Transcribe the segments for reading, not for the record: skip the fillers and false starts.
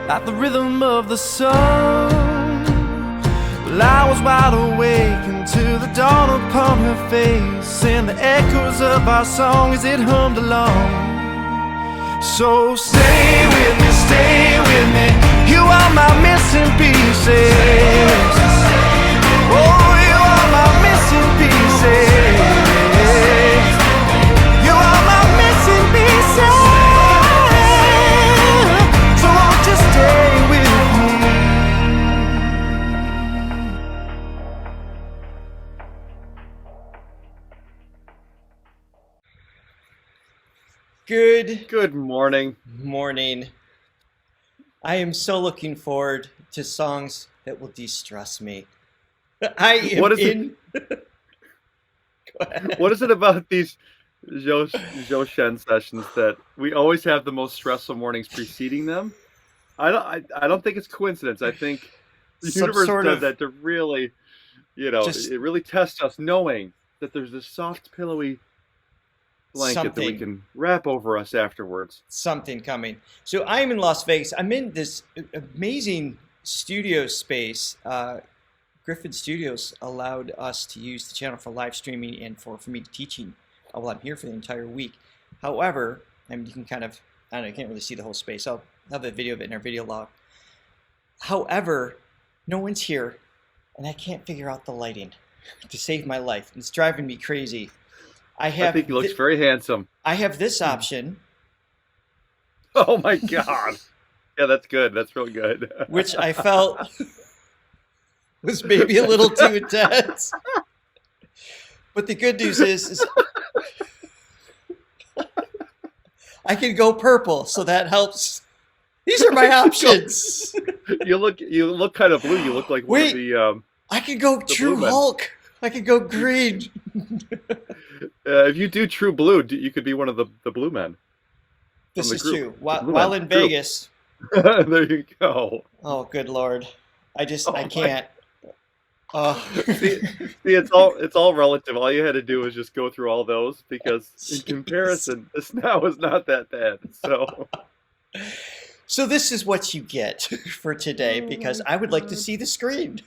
at the rhythm of the sun. Well, I was wide awake until the dawn upon her face, and the echoes of our song as it hummed along. So stay with me, you are my missing pieces. Oh, you are my missing pieces. You are my missing pieces. So won't you stay with me? Good morning. Morning. I am so looking forward to songs that will de-stress me. I am What is in. What is it about these Zhou Shen sessions that we always have the most stressful mornings preceding them? I don't think it's coincidence. I think the Some universe sort does of that to really, just it really tests us, knowing that there's this soft, pillowy blanket that we something, can wrap over us afterwards. something coming. So I'm in Las Vegas. I'm in this amazing studio space. Griffin Studios allowed us to use the channel for live streaming and for me teaching while I'm here for the entire week. However, you can kind of, I don't know, you can't really see the whole space. I'll have a video of it in our video log. However, no one's here, and I can't figure out the lighting to save my life. It's driving me crazy. I think he looks very handsome. I have this option, Oh my God. Yeah, that's good. That's real good. which I felt was maybe a little too intense. But the good news is I can go purple, so that helps. These are my options. You look kind of blue. You look like one of the I can go true blue men. Hulk. I can go green. if you do true blue, you could be one of the blue men. This the is group. true. While Man, in group. Vegas. There you go. Oh, good Lord. I my- can't. Oh. See, it's all relative. All you had to do was just go through all those, because in Jeez. comparison, this now is not that bad. So this is what you get for today, because I would like to see the screen.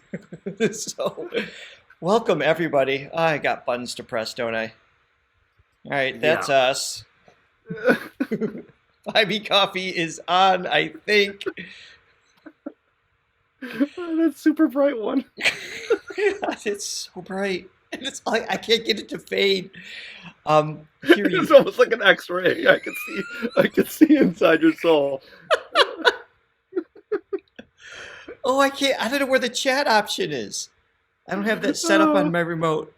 So welcome, everybody. I got buttons to press, don't I? All right, that's us. Buy Me Coffee is on, I think. That super bright one. It's so bright. And I can't get it to fade. Here you It's almost like an X-ray. I can see inside your soul. Oh, I can't. I don't know where the chat option is. I don't have that set up on my remote.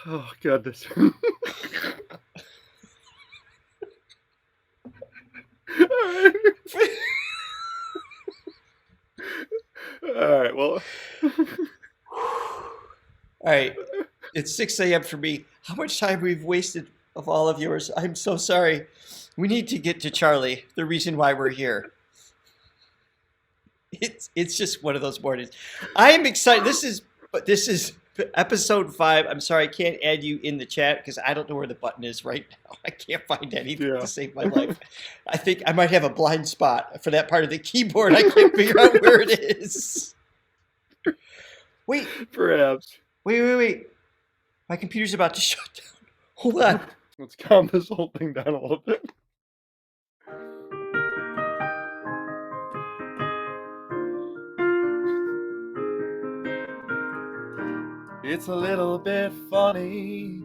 Oh goodness. All right. Well. All right. It's 6 a.m. for me. How much time we've wasted of all of yours. I'm so sorry. We need to get to Charlie, the reason why we're here. It's just one of those mornings. I am excited. This is episode 5. I'm sorry I can't add you in the chat because I don't know where the button is right now. I can't find anything to save my life. I think I might have a blind spot for that part of the keyboard. I can't figure out where it is. Wait. Perhaps. Wait. My computer's about to shut down. Hold on. Let's calm this whole thing down a little bit. It's a little bit funny,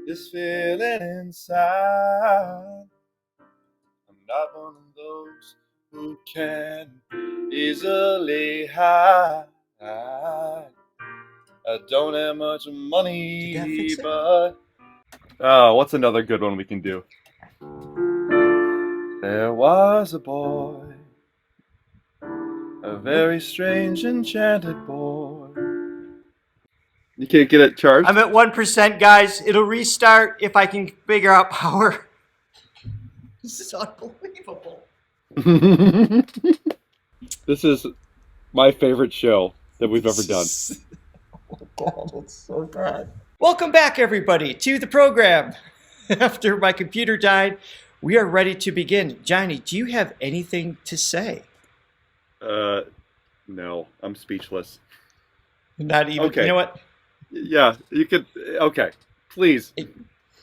this feeling inside. I'm not one of those who can easily hide. I don't have much money, but... Oh, what's another good one we can do? There was a boy, a very strange, enchanted boy. You can't get it charged? I'm at 1%, guys. It'll restart if I can figure out power. This is unbelievable. This is my favorite show that we've ever done. Oh, God, it's so bad. Welcome back, everybody, to the program. After my computer died, we are ready to begin. Johnny, do you have anything to say? No, I'm speechless. Not even. Okay. You know what? Yeah, you could. Okay, please.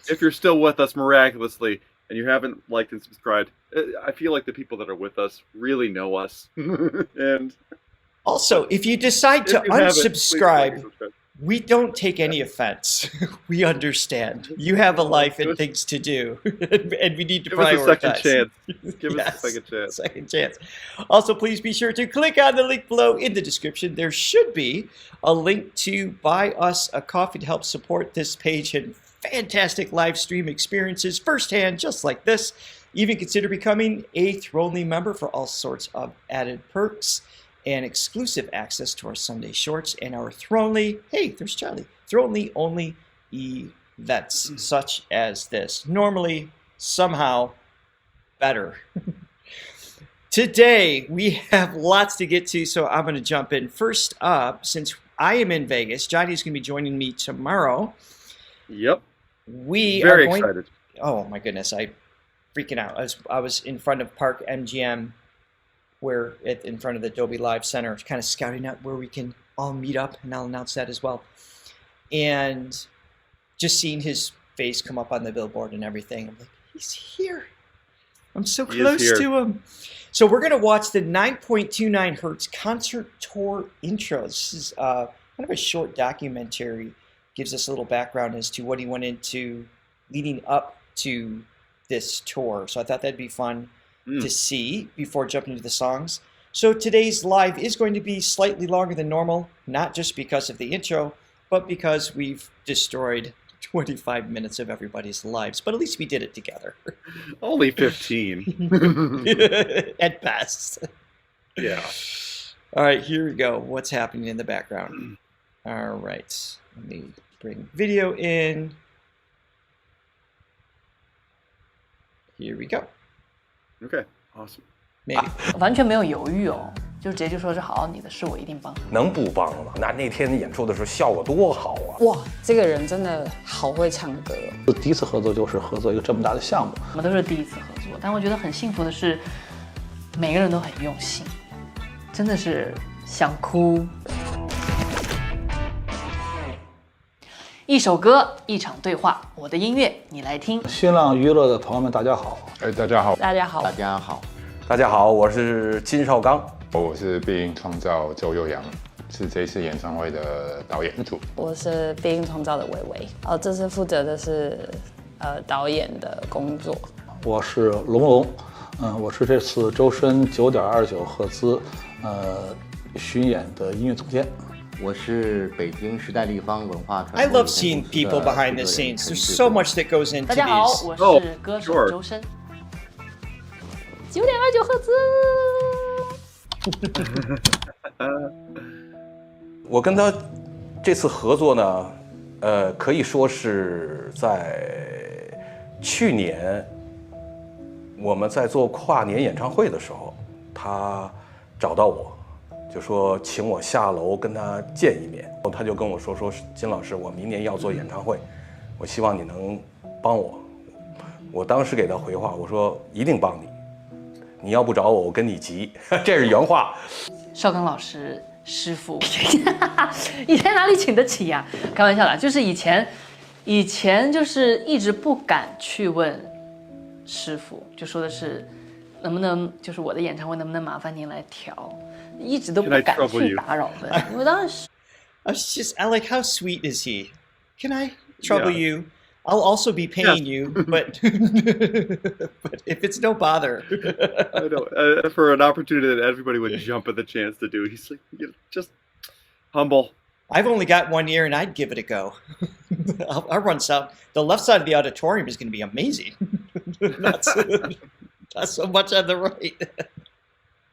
If you're still with us miraculously and you haven't liked and subscribed, I feel like the people that are with us really know us. And Also, if you decide to if you haven't, please unsubscribe, subscribe. we don't take any offense. We understand. You have a life and things to do, and we need to Give us a prioritize. second chance. Give us Yes, a second chance. second chance. Also, please be sure to click on the link below in the description. There should be a link to buy us a coffee to help support this page and fantastic live stream experiences firsthand, just like this. Even consider becoming a Thronely member for all sorts of added perks and exclusive access to our Sunday shorts and our Thronely, hey, there's Charlie, Thronely only events such as this. Normally, somehow, better. Today, we have lots to get to, so I'm going to jump in. First up, since I am in Vegas, Johnny's going to be joining me tomorrow. Yep. We Very are going. excited. Oh my goodness, I freaking out. I was in front of Park MGM, in front of the Adobe Live Center, kind of scouting out where we can all meet up, and I'll announce that as well. And just seeing his face come up on the billboard and everything, I'm like, he's here. I'm so close to him. So we're going to watch the 9.29 hertz concert tour intro. This is kind of a short documentary. Gives us a little background as to what he went into leading up to this tour. So I thought that'd be fun to see before jumping into the songs. So today's live is going to be slightly longer than normal, not just because of the intro, but because we've destroyed 25 minutes of everybody's lives. But at least we did it together. Only 15. At best. Yeah. All right, here we go. What's happening in the background? All right. Let me bring video in. Here we go. Okay. Awesome. Maybe. 完全没有犹豫哦，就直接就说是好，你的事我一定帮。能不帮吗？那天演出的时候效果多好啊！哇，这个人真的好会唱歌。第一次合作就是合作一个这么大的项目，我们都是第一次合作，但我觉得很幸福的是，每个人都很用心，真的是想哭。一首歌，一场对话，我的音乐你来听。新浪娱乐的朋友们，大家好。大家好，大家好，大家好，大家好，我是金少刚，我是必应创造周佑阳，是这次演唱会的导演组。我是必应创造的维维，这次负责的是导演的工作。我是龙龙，我是这次周深9.29赫兹巡演的音乐总监。我是北京时代立方文化传 I 播 love seeing people behind the scenes. There's so much that goes into 大家好， these. 我是歌手 sure 周深。9.29赫兹。我跟他这次合作呢，可以说是在去年我们在做跨年演唱会的时候，他找到我。就说请我下楼跟他见一面，他就跟我说金老师，我明年要做演唱会，我希望你能帮我。我当时给他回话，我说一定帮你，你要不找我，我跟你急，这是原话。少刚老师师傅，以前哪里请得起呀？开玩笑啦，就是以前就是一直不敢去问师傅，就说的是能不能就是我的演唱会能不能麻烦您来调。一直都不敢去打扰的，因为当时 I was just, I like how sweet is he? Can I trouble you? I'll also be paying you, but but if it's no bother. I know. For an opportunity that everybody would jump at the chance to do, he's like, just humble. I've only got 1 year, and I'd give it a go. I'll run south. The left side of the auditorium is going to be amazing. not so much on the right.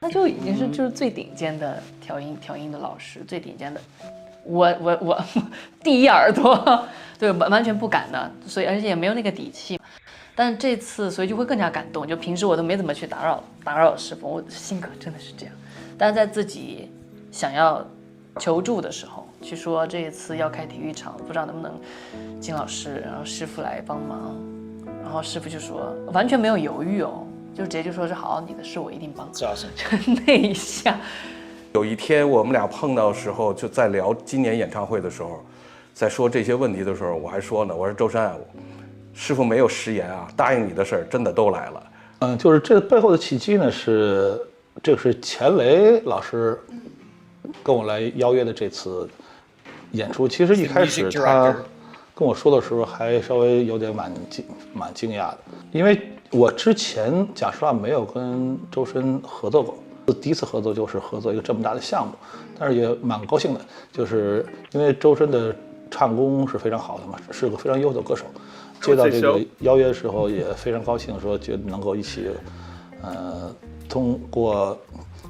他就已经是就是最顶尖的调音的老师，最顶尖的。我第一耳朵，对，完全不敢的，所以而且也没有那个底气。但这次，所以就会更加感动。就平时我都没怎么去打扰师傅，我性格真的是这样。但是在自己想要求助的时候，去说这一次要开体育场，不知道能不能金老师然后师傅来帮忙，然后师傅就说完全没有犹豫哦，就直接就说是好，你的事我一定帮。That's awesome. 那一下，有一天我们俩碰到的时候，就在聊今年演唱会的时候，在说这些问题的时候，我还说呢，我说周山，师傅没有食言啊，答应你的事儿真的都来了。就是这背后的契机呢，这个是钱雷老师跟我来邀约的这次演出。其实一开始他跟我说的时候，还稍微有点蛮惊讶的，因为我之前讲实话没有跟周深合作过，第一次合作就是合作一个这么大的项目，但是也蛮高兴的，就是因为周深的唱功是非常好的嘛，是个非常优秀的歌手。接到这个邀约的时候也非常高兴，说觉得能够一起，通过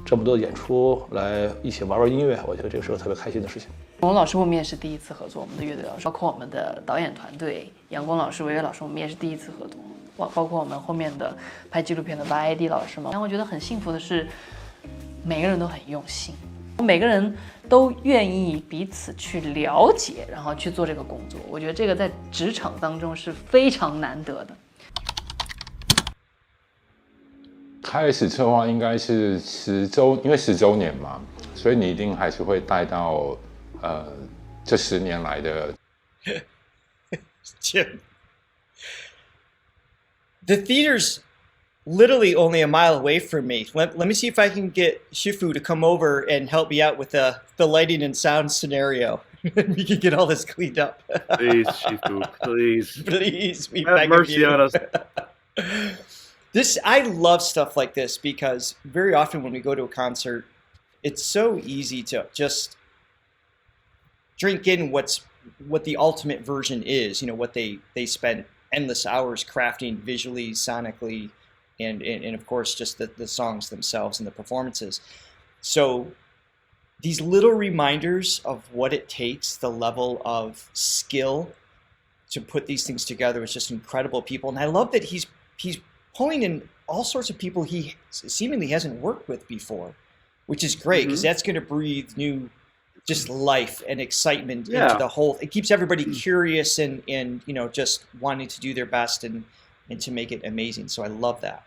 这么多演出来一起玩音乐，我觉得这个是个特别开心的事情。龙老师我们也是第一次合作，我们的乐队老师，包括我们的导演团队杨工老师、维维老师，我们也是第一次合作，包括我们后面的拍纪录片的 YID 老师嘛。但我觉得很幸福的是，每个人都很用心，每个人都愿意彼此去了解，然后去做这个工作。我觉得这个在职场当中是非常难得的。开始策划应该是因为10周年嘛，所以你一定还是会带到这10年来的。Jim, the theater's literally only a mile away from me. Let me see if I can get Shifu to come over and help me out with the lighting and sound scenario. We can get all this cleaned up. Please, Shifu, please. Please, we have beg mercy of you. on us. I love stuff like this because very often when we go to a concert, it's so easy to just drink in what the ultimate version is. You know, what they spent endless hours crafting visually, sonically, and of course just the songs themselves and the performances. So these little reminders of what it takes, the level of skill to put these things together is just incredible people. And I love that he's pulling in all sorts of people he seemingly hasn't worked with before, which is great because that's going to breathe new just life and excitement into the whole. It keeps everybody curious and you know, just wanting to do their best and to make it amazing. So I love that.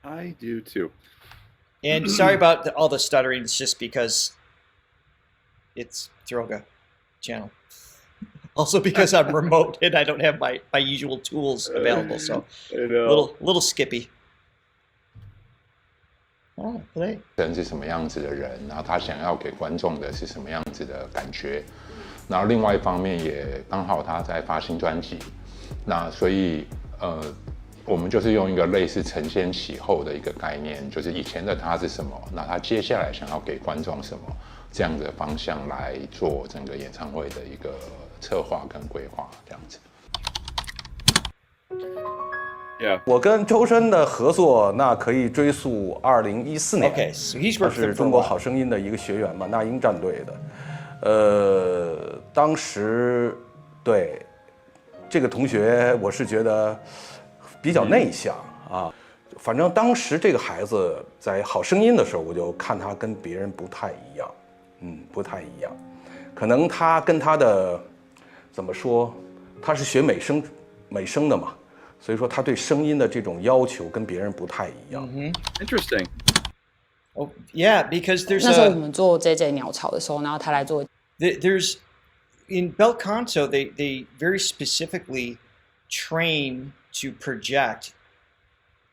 I do too. And sorry about all the stuttering. It's just because it's Throga channel. Also because I'm remote and I don't have my usual tools available. So little skippy. Oh, play. 人是什么样子的人，然后他想要给观众的是什么样子的感觉，然后另外一方面也刚好他在发新专辑，那所以我们就是用一个类似承先启后的一个概念，就是以前的他是什么，那他接下来想要给观众什么，这样的方向来做整个演唱会的一个策划跟规划，这样子。我跟周深的合作，那可以追溯2014年， Okay, so he's 他 worked 是 for 中国好声音的一个学员嘛，那英战队的。当时对这个同学，我是觉得比较内向啊。反正当时这个孩子在好声音的时候，我就看他跟别人不太一样，不太一样。可能他跟他的怎么说，他是学美声的嘛。所以说他对声音的这种要求跟别人不太一样。Interesting. Oh, yeah, because there's 那时候我们做 JJ 鸟巢的时候，然后他来做。There's in bel canto they very specifically train to project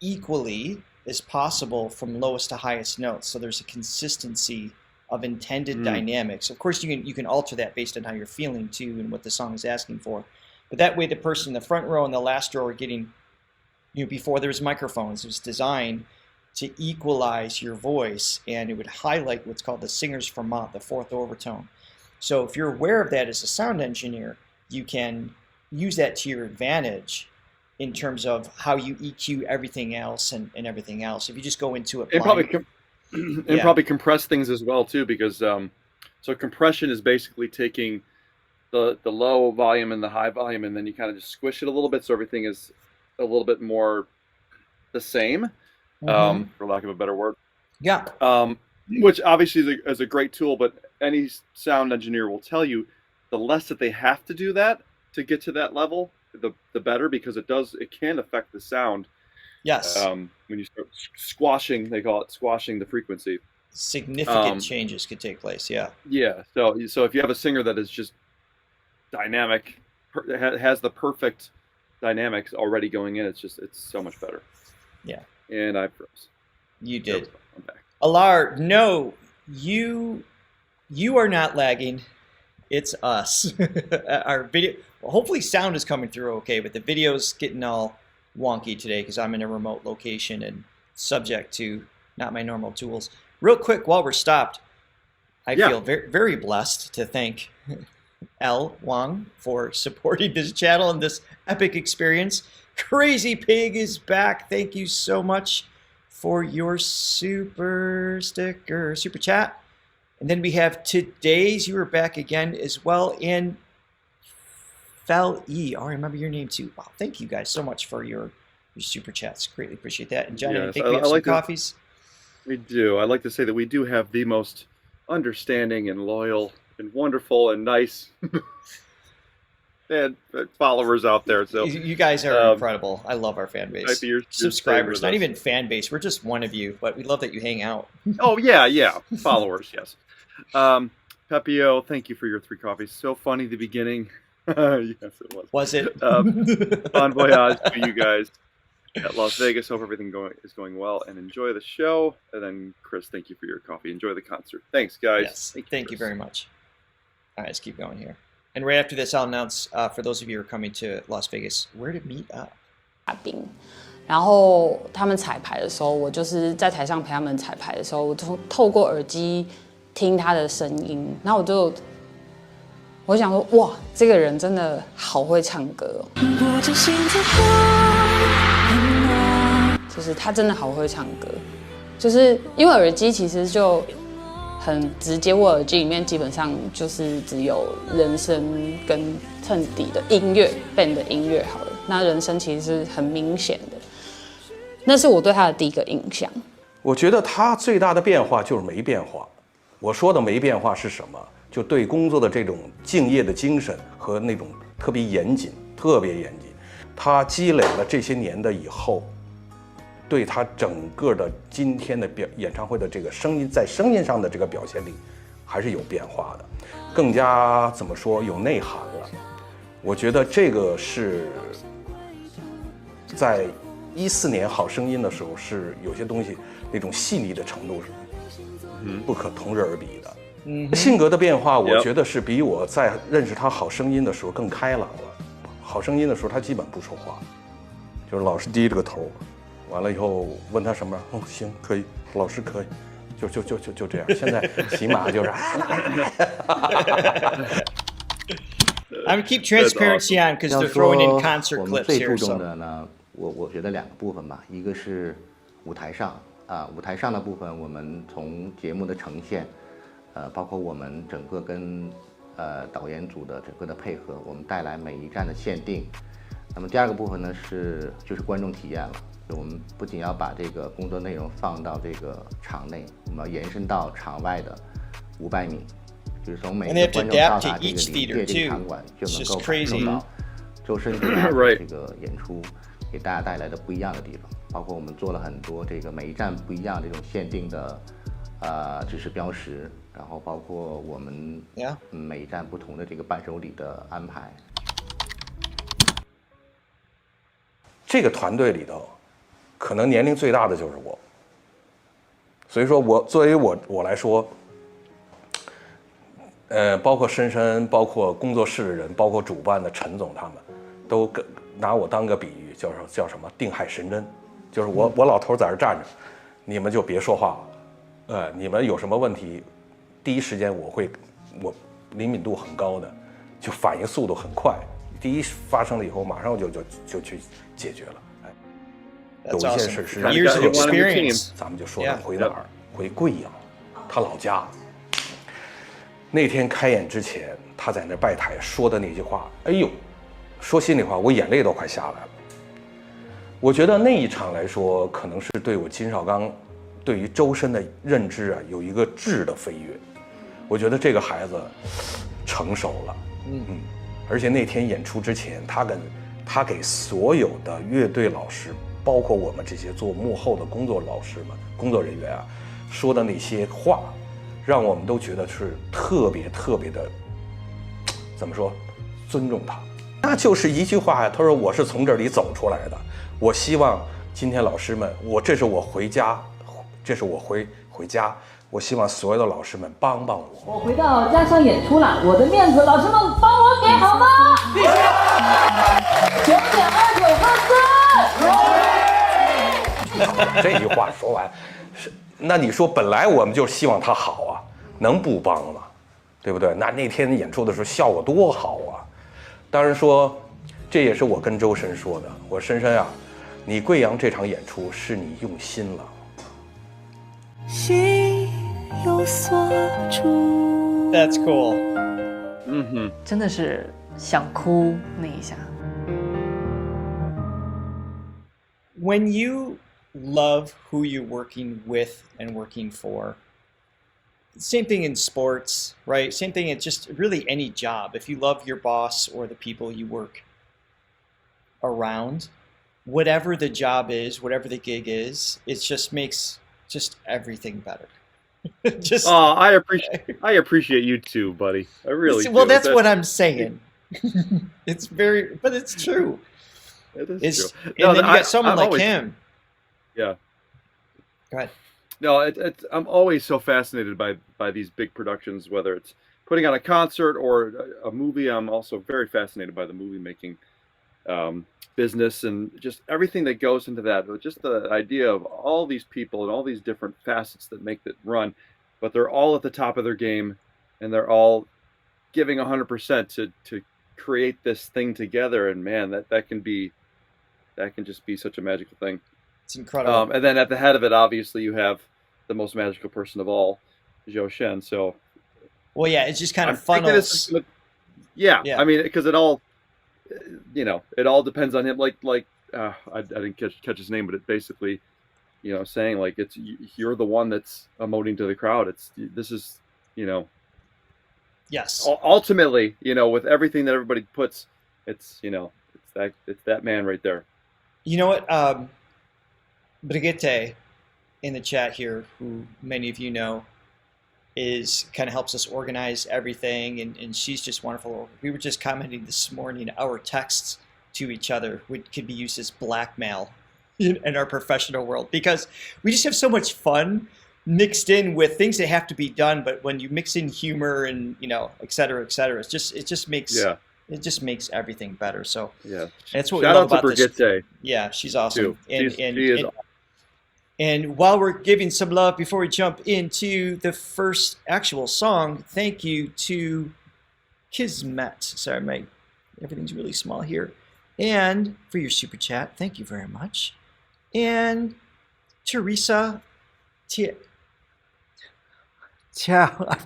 equally as possible from lowest to highest notes. So there's a consistency of intended dynamics. Of course, you can alter that based on how you're feeling too and what the song is asking for. But that way, the person in the front row and the last row are getting, you know, before there was microphones, it was designed to equalize your voice, and it would highlight what's called the singer's fermat, the fourth overtone. So if you're aware of that as a sound engineer, you can use that to your advantage in terms of how you EQ everything else and everything else. If you just go into it blind, and probably compress things as well too, because so compression is basically taking the low volume and the high volume, and then you kind of just squish it a little bit so everything is a little bit more the same, for lack of a better word. Yeah. Which obviously is a great tool, but any sound engineer will tell you the less that they have to do that to get to that level, the better, because it can affect the sound. Yes. When you start squashing, they call it squashing the frequency. Significant changes could take place. Yeah. Yeah. So if you have a singer that is just dynamic, has the perfect dynamics already going in, it's so much better. Yeah. And I froze. You did. I'm back. Alar, no, you are not lagging. It's us. Our video, well, hopefully sound is coming through okay, but the video's getting all wonky today because I'm in a remote location and subject to not my normal tools. Real quick, while we're stopped, I feel very, very blessed to thank L. Wang for supporting this channel and this epic experience. Crazy Pig is back. Thank you so much for your super chat. And then we have today's, you are back again as well, and Fel E. Oh, I remember your name too. Wow, thank you guys so much for your super chats. Greatly appreciate that. And Johnny, I think we have some coffees. We do. I'd like to say that we do have the most understanding and loyal and wonderful and nice and followers out there. So you guys are incredible. I love our fan base. You're subscribers, not even fan base. We're just one of you, but we love that you hang out. Oh yeah, followers. Yes. Pepio, thank you for your 3 coffees. So funny the beginning. Yes, it was. Was it? Bon voyage to you guys at Las Vegas. Hope everything is going well and enjoy the show. And then Chris, thank you for your coffee. Enjoy the concert. Thanks, guys. Yes, thank you very much. All right, let's keep going here. And right after this, I'll announce for those of you who are coming to Las Vegas where to meet up. 宾，然后他们彩排的时候，我就是在台上陪他们彩排的时候，我透过耳机听他的声音，然后我想说，哇，这个人真的好会唱歌哦，就是他真的好会唱歌，就是因为耳机其实就很直接，我耳机里面基本上就是只有人声跟衬底的音乐 ，band 的音乐好了。那人声其实是很明显的，那是我对他的第一个印象。我觉得他最大的变化就是没变化。我说的没变化是什么？就对工作的这种敬业的精神和那种特别严谨。他积累了这些年的以后，对他整个的今天的演唱会的这个声音上的这个表现力还是有变化的，更加怎么说有内涵了。我觉得这个是在14年好声音的时候是有些东西那种细腻的程度是不可同日而比的。性格的变化，我觉得是比我在认识他好声音的时候更开朗了。好声音的时候他基本不说话，就是老是低着个头。完了以后问他什么，哦，行，可以，老师可以，就这样。现在起码就是I'm keep transparency on because they're throwing in concert clips here. 我们最注重的呢，我觉得2个部分吧，一个是舞台上舞台上的部分，我们从节目的呈现，包括我们整个跟导演组的整个的配合，我们带来每一站的限定。那么第2个部分呢就是观众体验了。我们不仅要把这个工作内容放到这个场内，我们要延伸到场外的500米，就是从每个观众到达这个临界这个场馆，就能够感受到周深这个演出给大家带来的不一样的地方。包括我们做了很多这个每一站不一样这种限定的指示标识，然后包括我们每一站不同的这个伴手礼的安排。这个团队里头。可能年龄最大的就是我，所以说作为我来说，包括深深，包括工作室的人，包括主办的陈总他们，都拿我当个比喻，叫什么定海神针，就是我老头在这站着，你们就别说话了，你们有什么问题，第一时间我灵敏度很高的，就反应速度很快，第一发生了以后，马上就去解决了。有一件事是让咱们就说回哪儿？回贵阳，他老家。那天开演之前，他在那拜台说的那句话，哎呦，说心里话，我眼泪都快下来了。我觉得那一场来说，可能是对我金少刚对于周深的认知有一个质的飞跃。我觉得这个孩子成熟了，而且那天演出之前，他跟他给所有的乐队老师，包括我们这些做幕后的工作老师们、工作人员啊，说的那些话，让我们都觉得是特别特别的，怎么说，尊重他。那就是一句话呀，他说我是从这里走出来的，我希望今天老师们，这是我回家，这是我回家，我希望所有的老师们帮帮我。我回到家乡演出了，我的面子老师们帮我给好吗？必须！9.29赫兹。这句话说完，那你说本来我们就希望他好啊，能不帮吗？对不对？那天演出的时候效果多好啊！当然说，这也是我跟周深说的，我深深啊，你贵阳这场演出是你用心了。心有所住。 That's cool. 真的是想哭那一下。When you love who you're working with and working for, same thing in sports, right? Same thing in just really any job. If you love your boss or the people you work around, whatever the job is, whatever the gig is, it just makes just everything better. Just I appreciate you too, buddy. I really do. well, that's what I'm saying. But it's true. It is It's, true. and then you got someone like him. Yeah. Go ahead. No, I'm always so fascinated by these big productions, whether it's putting on a concert or a movie. I'm also very fascinated by the movie making business and just everything that goes into that. But just the idea of all these people and all these different facets that make it run, but they're all at the top of their game, and they're all giving 100% to create this thing together. And man, that can just be such a magical thing. It's incredible. And then at the head of it, obviously, you have the most magical person of all, Zhou Shen. So, well, yeah, it just kind of funnels. Yeah, I mean, because it all, it all depends on him. Like I didn't catch his name, but it basically, saying like you're the one that's emoting to the crowd. This is. Yes. Ultimately, with everything that everybody puts, it's that man right there. You know what? Brigitte in the chat here, who many of you know, kind of helps us organize everything, and she's just wonderful. We were just commenting this morning, our texts to each other could be used as blackmail in our professional world, because we just have so much fun mixed in with things that have to be done, but when you mix in humor and et cetera, it just makes everything better. So yeah, that's what shout we love out to about this. Brigitte. Yeah, she's awesome. Too. And while we're giving some love before we jump into the first actual song, thank you to Kismet. Sorry, everything's really small here. And for your super chat, thank you very much. And Teresa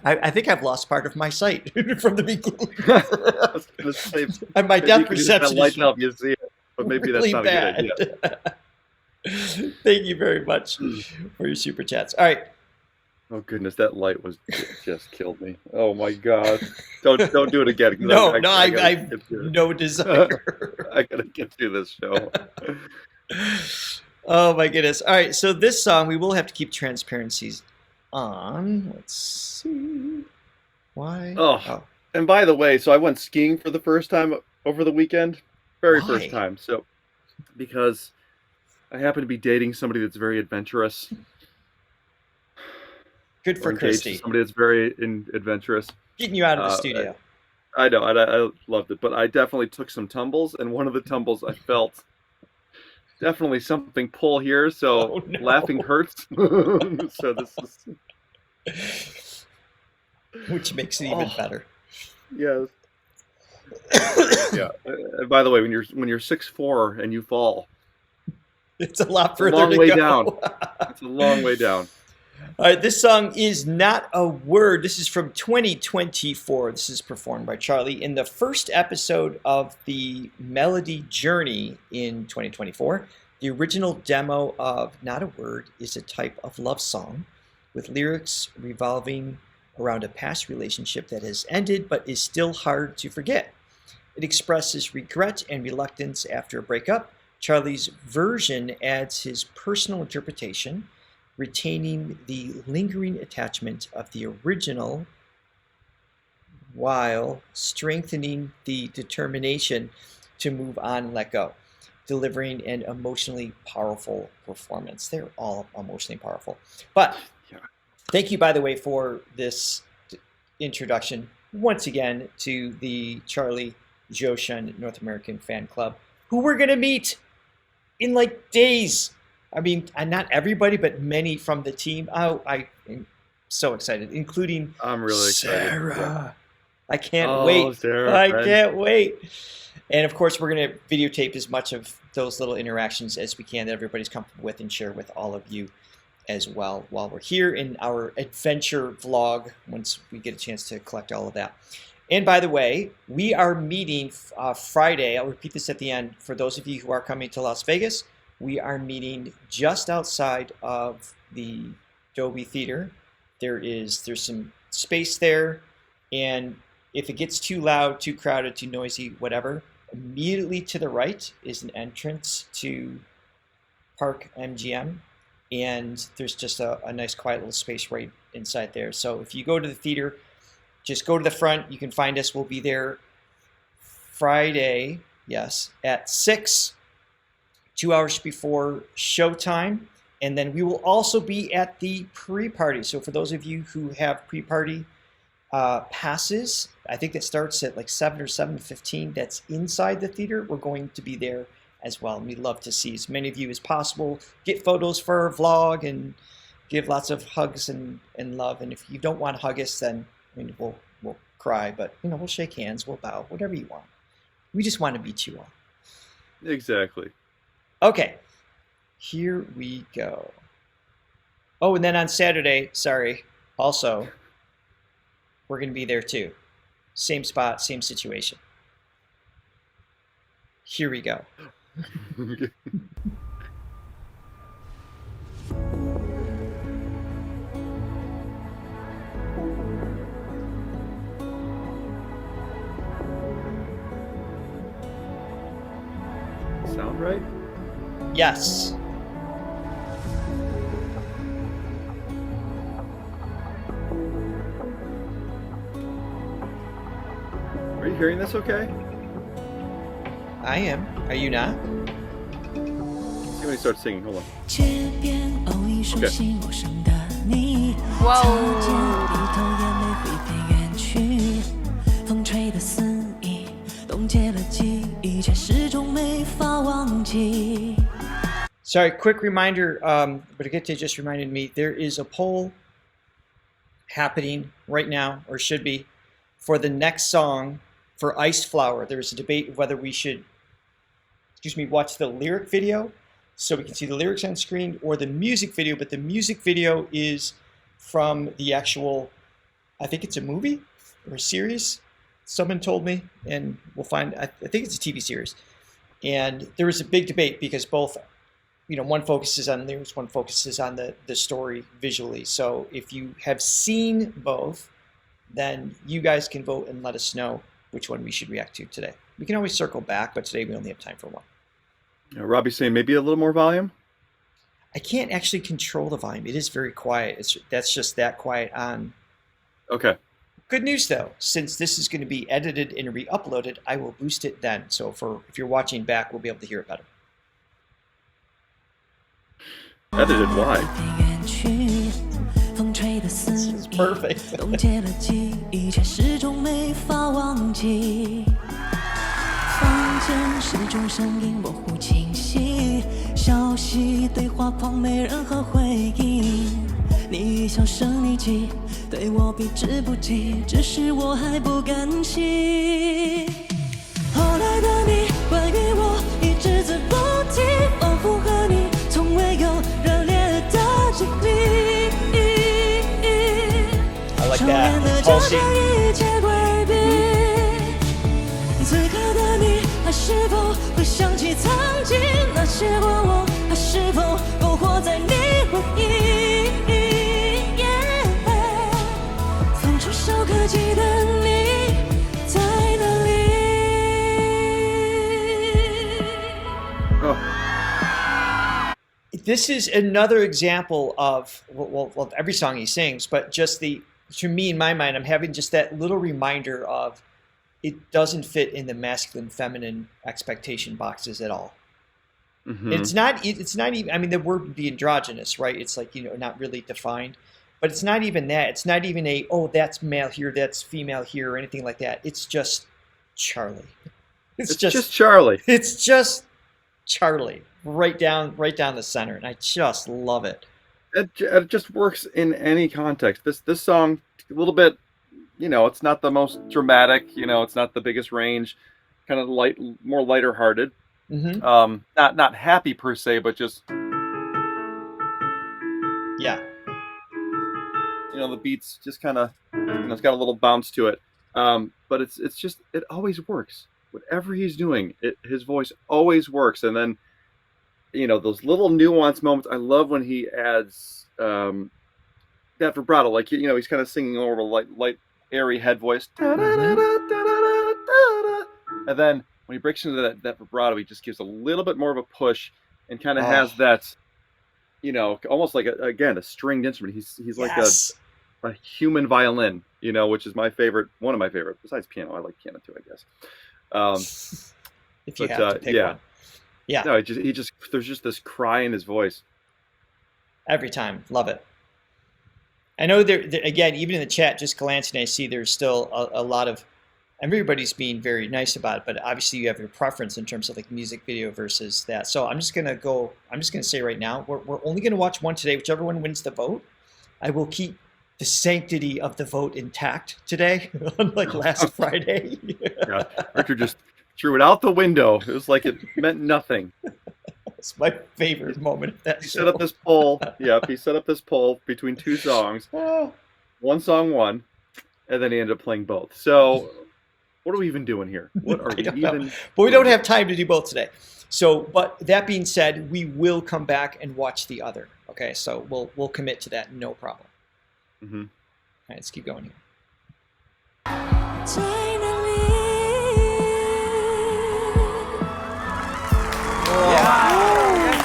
I think I've lost part of my sight from the beginning. I was gonna say, and my depth perception is help you see it, but maybe really that's not bad. a good idea. Thank you very much for your super chats. All right. Oh goodness, that light just killed me. Oh my God! Don't do it again. No, I no desire. I gotta get through this show. Oh my goodness! All right, so this song we will have to keep transparencies on. Let's see why. Oh, and by the way, so I went skiing for the first time over the weekend. Very first time. So because I happen to be dating somebody that's very adventurous. Good for Christy. Somebody that's very adventurous. Getting you out of the studio. I know, and I loved it, but I definitely took some tumbles, and one of the tumbles I felt definitely something pull here, so laughing hurts. So this is... Which makes it even better. Yes. Yeah. And by the way, when you're 6'4" and you fall, it's a lot further to go. It's a long way down. All right, this song is Not a Word. This is from 2024. This is performed by Charlie in the first episode of the Melody Journey in 2024. The original demo of Not a Word is a type of love song with lyrics revolving around a past relationship that has ended but is still hard to forget. It expresses regret and reluctance after a breakup. Charlie's version adds his personal interpretation, retaining the lingering attachment of the original while strengthening the determination to move on and let go, delivering an emotionally powerful performance. They're all emotionally powerful. But thank you, by the way, for this introduction once again to the Charlie Zhou Shen North American Fan Club, who we're going to meet in like days. I mean, not everybody, but many from the team. Oh, I am so excited, including I'm really excited. Sarah. Yeah. I can't wait. Sarah, I can't wait. And of course, we're going to videotape as much of those little interactions as we can that everybody's comfortable with and share with all of you as well while we're here in our adventure vlog once we get a chance to collect all of that. And by the way, we are meeting Friday. I'll repeat this at the end. For those of you who are coming to Las Vegas, we are meeting just outside of the Dolby Theater. There's some space there, and if it gets too loud, too crowded, too noisy, whatever, immediately to the right is an entrance to Park MGM, and there's just a nice quiet little space right inside there. So if you go to the theater, just go to the front. You can find us. We'll be there Friday, yes, at 6, 2 hours before showtime. And then we will also be at the pre-party. So for those of you who have pre-party passes, I think that starts at like 7 or 7:15. That's inside the theater. We're going to be there as well. And we'd love to see as many of you as possible. Get photos for our vlog and give lots of hugs and love. And if you don't want to hug us, then I mean, we'll cry, but you know, we'll shake hands, we'll bow, whatever you want. We just want to meet you all. Exactly. Okay, here we go. Oh, and then on Saturday, sorry, also, we're going to be there too. Same spot, same situation. Here we go. Sound right? Yes. Are you hearing this okay? I am. Are you not? Let's see when he starts singing. Hold on. Sorry, quick reminder, Brigitte just reminded me, there is a poll happening right now, or should be, for the next song for Iced Flower. There's a debate of whether we should, watch the lyric video so we can see the lyrics on screen, or the music video, but the music video is from the actual, I think it's a movie or a series, someone told me, and we'll find, I think it's a TV series. And there was a big debate because both, one focuses on lyrics, one focuses on the story visually. So if you have seen both, then you guys can vote and let us know which one we should react to today. We can always circle back, but today we only have time for one. Robbie's saying maybe a little more volume? I can't actually control the volume. It is very quiet. That's just that quiet on. Okay. Good news, though. Since this is going to be edited and re-uploaded, I will boost it then. So if you're watching back, we'll be able to hear it better. Edited? Why? This is perfect. I like that. Pulsing. this is another example of well, every song he sings, but just to me, in my mind, I'm having just that little reminder of it doesn't fit in the masculine, feminine expectation boxes at all. Mm-hmm. It's not even, I mean, the word would be androgynous, right? It's like, not really defined, but it's not even that. It's not even that's male here, that's female here, or anything like that. It's just Charlie. It's just Charlie. It's just Charlie, right down the center, and I just love it. It just works in any context. This song, a little bit, it's not the most dramatic. It's not the biggest range. Kind of more lighter hearted. Mm-hmm. Not happy per se, but just yeah. The beats just kind of, it's got a little bounce to it. But it's just, it always works. Whatever he's doing, his voice always works. And then, those little nuanced moments. I love when he adds that vibrato, like he's kind of singing over a light, airy head voice, and then when he breaks into that vibrato, he just gives a little bit more of a push, and kind of has that, almost like a stringed instrument. He's like a human violin, which is one of my favorite. Besides piano, I like piano too, I guess. If you have to pick one. Yeah. No, there's just this cry in his voice. Every time. Love it. I know there again, even in the chat, just glancing, I see there's still a lot of, everybody's being very nice about it, but obviously you have your preference in terms of like music video versus that. So I'm just going to say right now, we're only going to watch one today, whichever one wins the vote. I will keep the sanctity of the vote intact today, unlike last Friday. Yeah, Richard just threw it out the window. It was like it meant nothing. It's my favorite moment of that He show. set up this poll. Yep, he set up this poll between two songs. One song won, and then he ended up playing both. So what are we even doing here? What are we even? But we don't have time to do both today. So, but that being said, we will come back and watch the other. Okay, so we'll commit to that, no problem. Mm-hmm. All right, let's keep going here.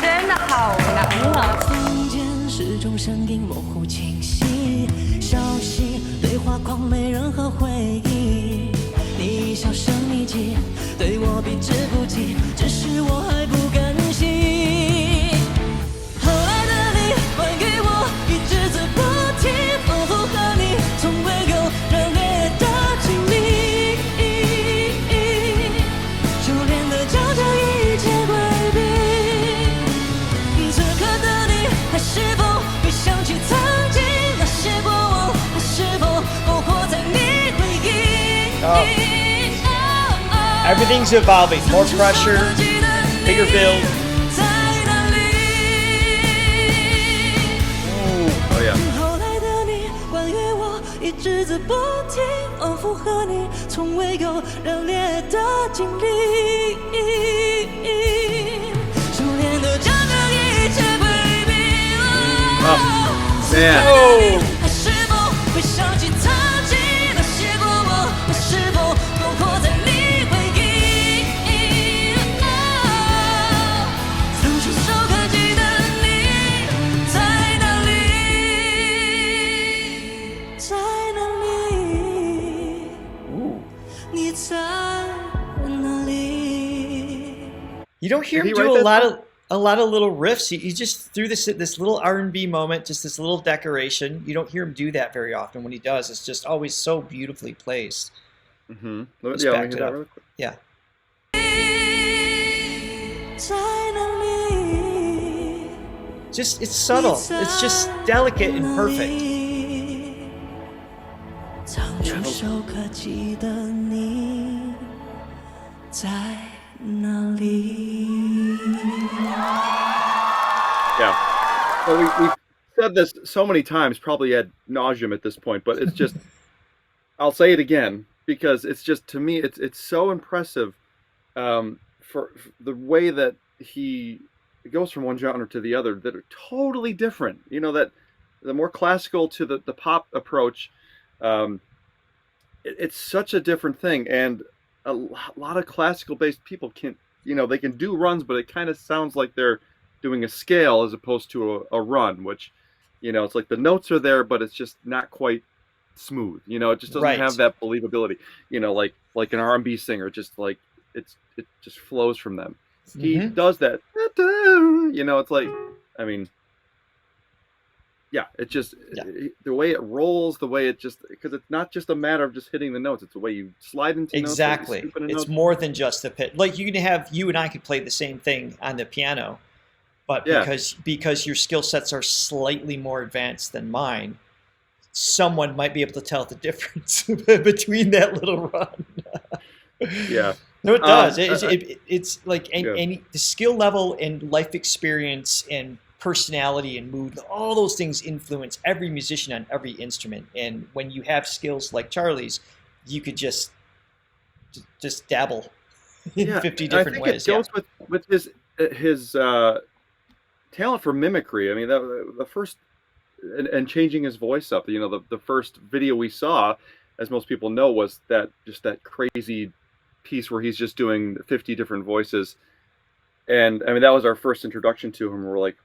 真的好难啊！空间始终声音模糊清晰，消息对话框没任何回忆，你销声匿迹，对我避之不及，只是我还不甘心。后来的你还给我一只字不提，仿佛和你从未有热烈的经历，修炼的教着一切规避。此刻的你还是否会想起曾经那些过往，还是否勾活在你回忆。Everything's evolving. More pressure, bigger build. Oh yeah. 后来的你关于我一只字不提，仿佛和你从未有热烈的经历，修炼的将这一切规避。Man. 还是否会想起曾经那些过往，还是否勾活在你回忆？曾触手可及的你在哪里？在哪里？你在哪里？ You don't hear him Did he do write a lot of little riffs. He just threw this little R&B moment, just this little decoration. You don't hear him do that very often. When he does, it's just always so beautifully placed. Mm-hmm. Let's Yeah, let back me it hear up. that real quick. Yeah. 在哪里？ Just it's subtle. It's just delicate and perfect. 曾触手可及的你在哪里？ Yeah. Well, we've said this so many times, probably ad nauseum at this point, but it's just, I'll say it again, because it's just, to me, it's so impressive for the way that he goes from one genre to the other that are totally different. That the more classical to the pop approach, it's such a different thing. And a lot of classical based people can, they can do runs, but it kind of sounds like they're doing a scale as opposed to a run, which, you know, it's like the notes are there, but it's just not quite smooth. You know, it just doesn't have that believability. You know, like an R&B singer, just like it just flows from them. He does that. You know, it's like, I mean, yeah, it just the way it rolls, the way it just, because it's not just a matter of just hitting the notes; it's the way you slide into notes. Exactly, it's more than just the pitch. Like you and I could play the same thing on the piano, but because your skill sets are slightly more advanced than mine, someone might be able to tell the difference between that little run. Yeah. No, it does. It's like any the skill level and life experience and personality and mood, all those things influence every musician on every instrument. And when you have skills like Charlie's, you could just dabble in 50 different ways. It goes with his talent for mimicry. I mean, the first and changing his voice up. You know, the first video we saw, as most people know, was that crazy piece where he's just doing 50 different voices. And I mean, that was our first introduction to him. We're like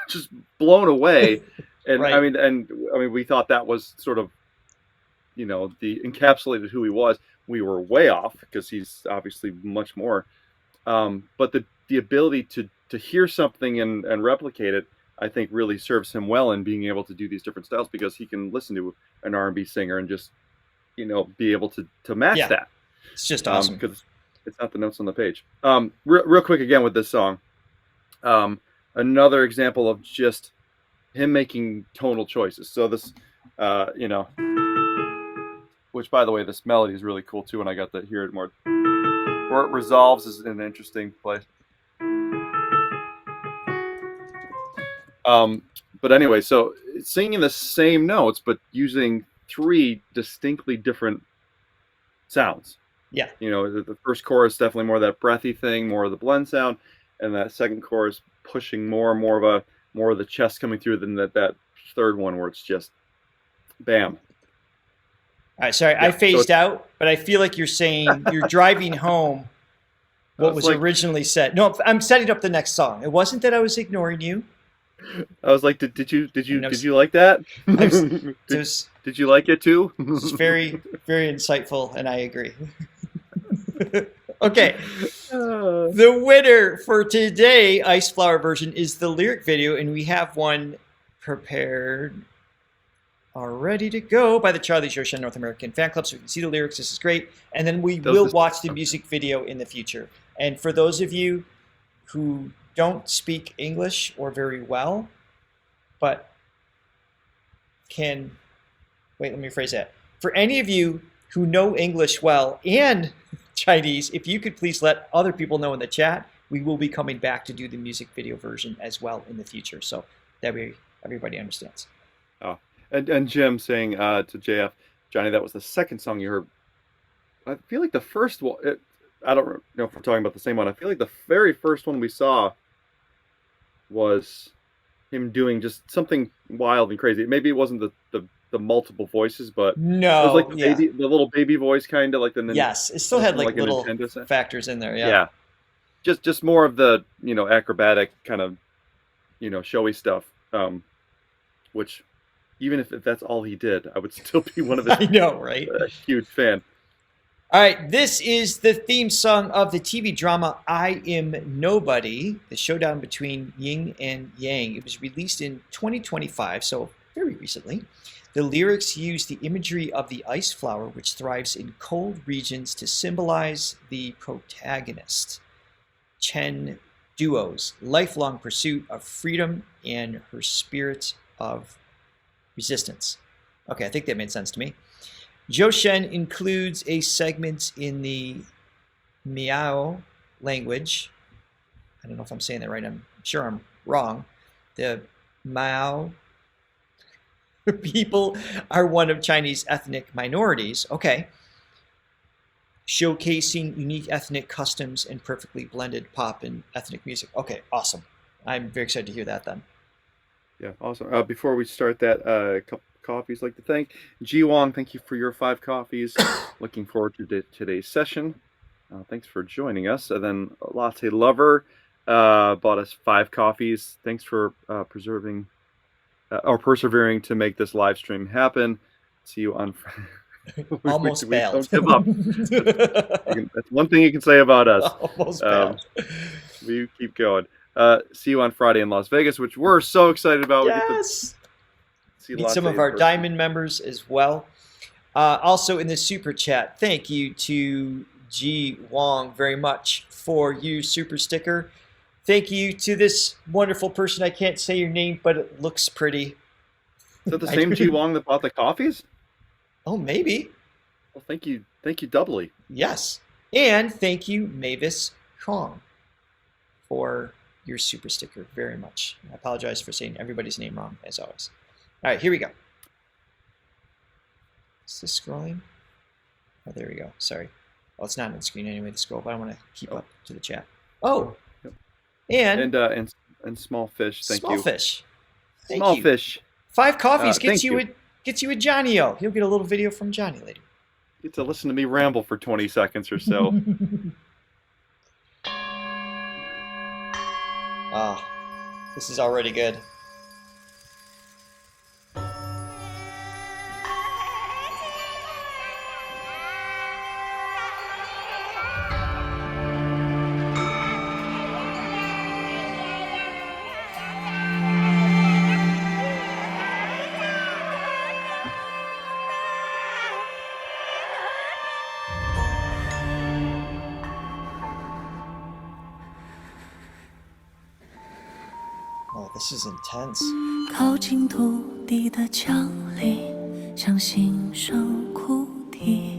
just blown away. And I mean, we thought that was sort of, you know, the encapsulated who he was. We were way off because he's obviously much more. But the ability to hear something and replicate it, I think really serves him well in being able to do these different styles, because he can listen to an R&B singer and just, you know, be able to match that. It's just awesome. Because it's not the notes on the page. Real quick again with this song. Another example of just him making tonal choices. So this, you know, which by the way, this melody is really cool too, and I got to hear it more. Where it resolves is an interesting place. But anyway, so singing the same notes, but using 3 distinctly different sounds. Yeah. You know, the first chorus definitely more of that breathy thing, more of the blend sound, and that second chorus pushing more of the chest coming through than that third one where it's just bam. All right, sorry, I phased out, but I feel like you're saying you're driving home what was originally said. No, I'm setting up the next song. It wasn't that I was ignoring you. I was like, did you like that? Did you like it too? It was very, very insightful, and I agree. Okay. The winner for today, Ice Flower version, is the lyric video, and we have one prepared, all ready to go by the Zhou Shen North American Fan Club, so we can see the lyrics. This is great. And then we will watch the music video in the future. And for those of you who don't speak English or very well, but can, wait, let me rephrase that. For any of you who know English well and Chinese, if you could please let other people know in the chat, we will be coming back to do the music video version as well in the future. So that way everybody understands. Oh, and Jim saying to JF, Johnny, that was the second song you heard. I feel like the first one, I don't know if we're talking about the same one. I feel like the very first one we saw was him doing just something wild and crazy. Maybe it wasn't the multiple voices, but no, it was like the little baby voice, kind of like the yes, it still had like little factors in there. Yeah, just more of the, you know, acrobatic kind of, you know, showy stuff. Which even if that's all he did, I would still be one of his. I know, right? Huge fan. All right, this is the theme song of the TV drama I Am Nobody, the showdown between yin and yang. It was released in 2025, so very recently. The lyrics use the imagery of the ice flower, which thrives in cold regions, to symbolize the protagonist, Chen Duo's lifelong pursuit of freedom and her spirit of resistance. Okay, I think that made sense to me. Zhou Shen includes a segment in the Miao language. I don't know if I'm saying that right. I'm sure I'm wrong. The Miao people are one of Chinese ethnic minorities. Okay. Showcasing unique ethnic customs and perfectly blended pop and ethnic music. Okay, awesome. I'm very excited to hear that then. Yeah, awesome. Before we start that, a couple coffees like to thank Ji Wong. Thank you for your 5 coffees. Looking forward to today's session. Thanks for joining us. And then Latte Lover, bought us 5 coffees. Thanks for persevering to make this live stream happen. See you on Almost we failed. don't give up. That's one thing you can say about us. Almost failed. We keep going. See you on Friday in Las Vegas, which we're so excited about. Yes. See Meet some of our Diamond members as well. Also in the super chat, thank you to G Wong very much for your super sticker. Thank you to this wonderful person. I can't say your name, but it looks pretty. Is that the same G Wong that bought the coffees? Oh, maybe. Well, thank you doubly. Yes. And thank you, Mavis Kong, for your super sticker very much. I apologize for saying everybody's name wrong, as always. All right, here we go. Is this scrolling? Oh, there we go. Sorry. Well, it's not on the screen anyway to scroll, but I want to keep up to the chat. Oh. And small fish. Thank you. Small fish. Thank Small you. fish. 5 coffees Thank gets you a Johnny-O. You'll get a little video from Johnny later. Get to listen to me ramble for 20 seconds or so. Oh, this is already good. Oh, this is intense. 靠近土地的墙里，像新生哭啼，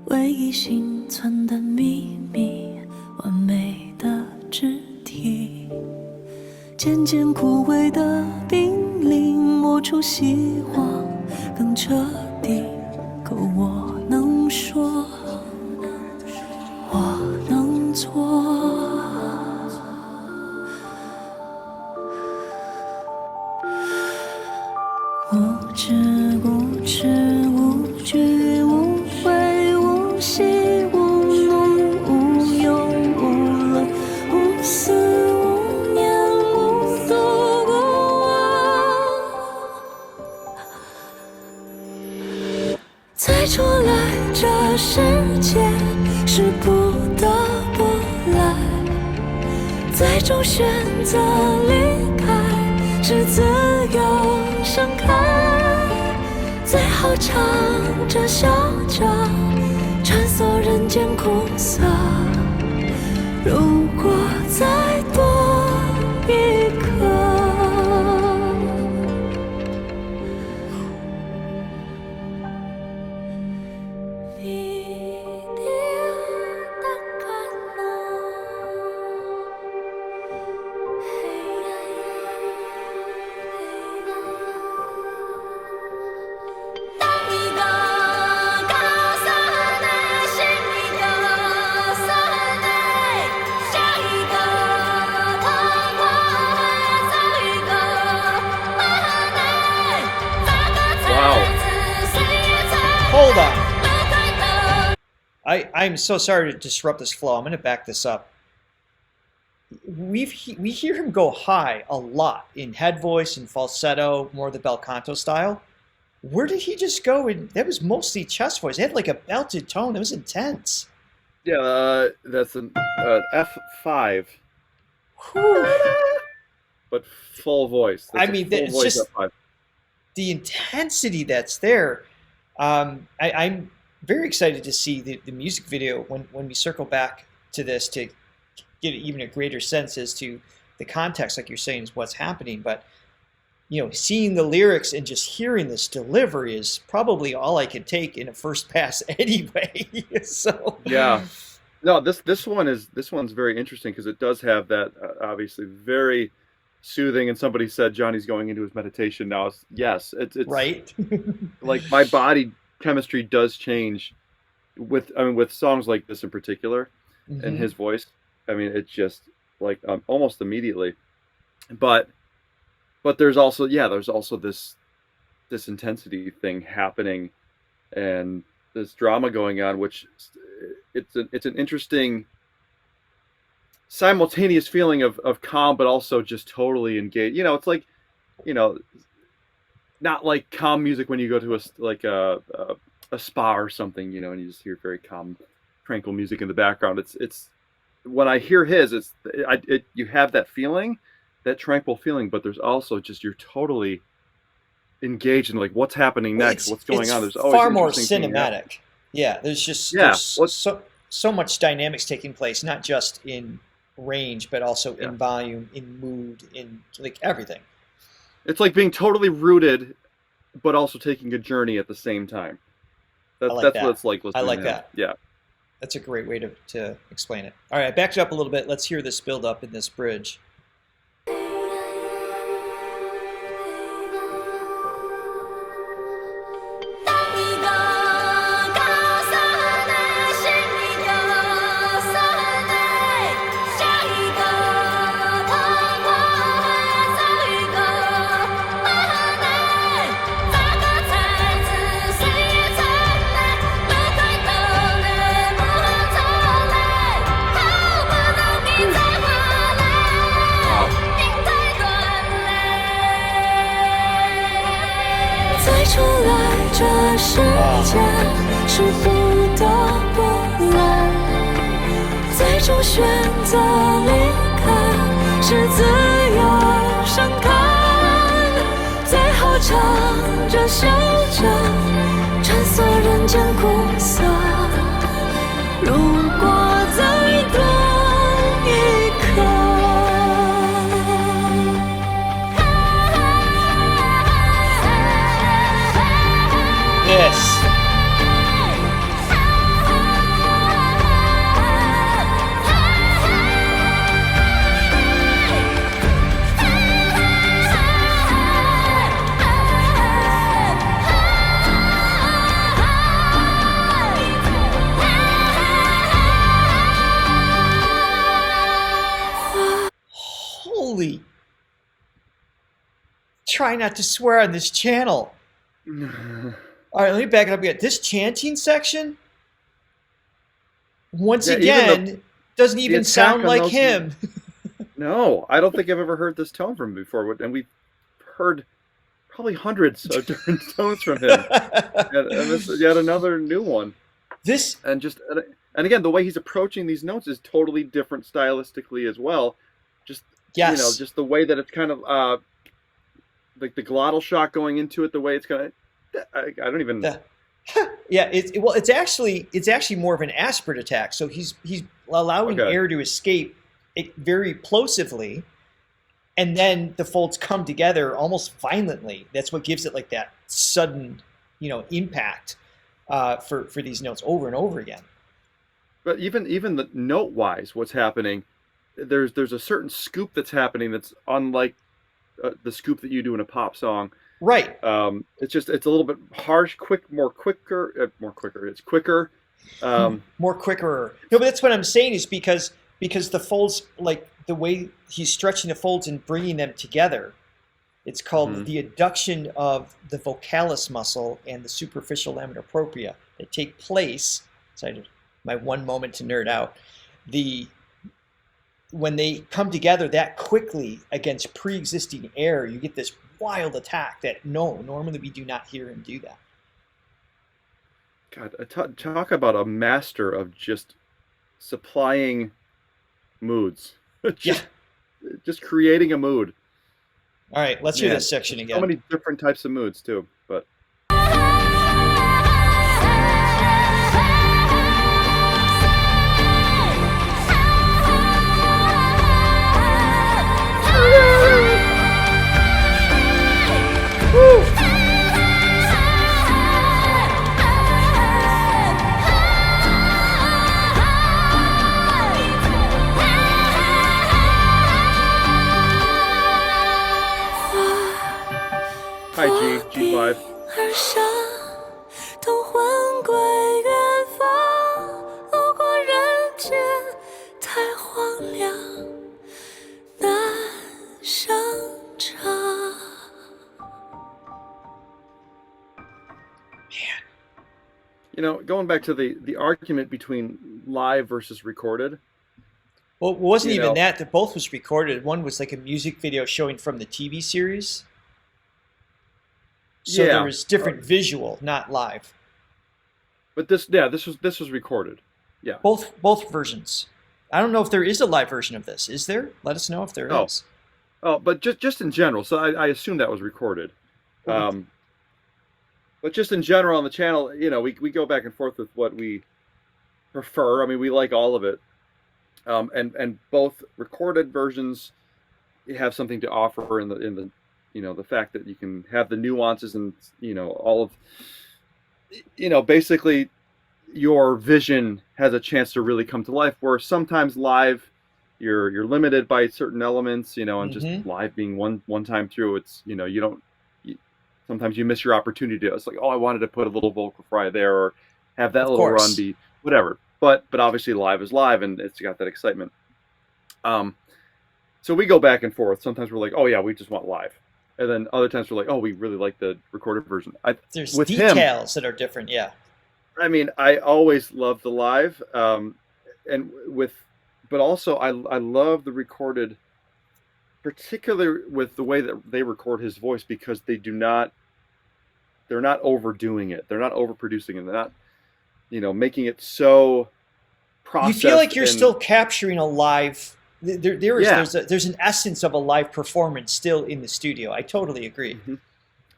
唯一幸存的秘密，完美的肢体，渐渐枯萎的濒临，磨出希望更彻底。可我能说，我能做。 无知无耻无惧无悔无息无怒无忧无乐无思无念无度无我，再出来这世界是不得不来，最终选择离开是自由盛开。 最后唱着笑着，穿梭人间苦涩。如果再多一刻。 Hold on. I'm so sorry to disrupt this flow. I'm going to back this up. We hear him go high a lot in head voice and falsetto, more the bel canto style. Where did he just go? That was mostly chest voice. It had like a belted tone. It was intense. Yeah, that's an F5. But full voice. That's it's just F5. The intensity that's there. I'm very excited to see the music video when we circle back to this to get even a greater sense as to the context, like you're saying, is what's happening. But seeing the lyrics and just hearing this delivery is probably all I could take in a first pass anyway. So yeah, no, this one's very interesting because it does have that obviously very soothing. And somebody said Johnny's going into his meditation now. It's right. Like my body chemistry does change with songs like this in particular, and his voice. I mean, it's just like almost immediately. But there's also this intensity thing happening, and this drama going on, which it's an interesting simultaneous feeling of calm, but also just totally engaged. You know, it's like, you know, not like calm music when you go to a spa or something, you know, and you just hear very calm, tranquil music in the background. It's when I hear his, you have that feeling, that tranquil feeling, but there's also just you're totally engaged in like what's happening next, what's going on. There's always far more interesting things cinematic. Yeah, there's just so much dynamics taking place, not just in range, but also in volume, in mood, in like everything. It's like being totally rooted, but also taking a journey at the same time. That's what it's like listening. I like to him. that. Yeah. That's a great way to explain it. All right, I backed it up a little bit. Let's hear this build up in this bridge.出来这世界是不得不来，最终选择离开是自由盛开，最后唱着笑着穿梭人间苦涩，如果再多一刻。Yes. Holy. Try not to swear on this channel. All right, let me back it up again. This chanting section, once again, doesn't even sound like him. No, I don't think I've ever heard this tone from him before. And we've heard probably hundreds of different tones from him. and this is yet another new one. And again, the way he's approaching these notes is totally different stylistically as well. Just, you know, just the way that it's kind of like the glottal shot going into it, the way it's kind of, I don't even. Yeah, it's actually more of an aspirate attack. So he's allowing air to escape very plosively, and then the folds come together almost violently. That's what gives it like that sudden, you know, impact for these notes over and over again. But even the note wise, what's happening? There's a certain scoop that's happening that's unlike the scoop that you do in a pop song. Right. It's a little bit harsh, more quicker. It's quicker. More quicker. No, but that's what I'm saying is because the folds, like the way he's stretching the folds and bringing them together, it's called the adduction of the vocalis muscle and the superficial laminar propria that take place. So my one moment to nerd out. When they come together that quickly against pre-existing air, you get this wild attack that normally we do not hear him do that. God, talk about a master of just supplying moods. just creating a mood. All right, let's hear this section again. So many different types of moods too, but. Hi, G5. 都魂归远方，路过人间太荒凉，难生长。You know, going back to the argument between live versus recorded. Well, it wasn't even that both was recorded. One was like a music video showing from the TV series. So there was different visual, not live. But this was recorded. Yeah. Both versions. I don't know if there is a live version of this. Is there? Let us know if there is. Oh, but just in general. So I assume that was recorded. But just in general on the channel, we go back and forth with what we prefer. I mean, we like all of it. And both recorded versions have something to offer in the the fact that you can have the nuances and all of basically your vision has a chance to really come to life, where sometimes live you're limited by certain elements, and just live being one time through, it's sometimes you miss your opportunity. It's like, oh, I wanted to put a little vocal fry there or have that little run be whatever. But obviously live is live, and it's got that excitement. So we go back and forth. Sometimes we're like, oh yeah, we just want live. And then other times we're like, oh, we really like the recorded version. There's details that are different, yeah. I mean, I always love the live, but also I love the recorded, particularly with the way that they record his voice, because they're not overdoing it. They're not overproducing it. They're not, making it so processed. You feel like you're still capturing a live. There's an essence of a live performance still in the studio. I totally agree. Mm-hmm.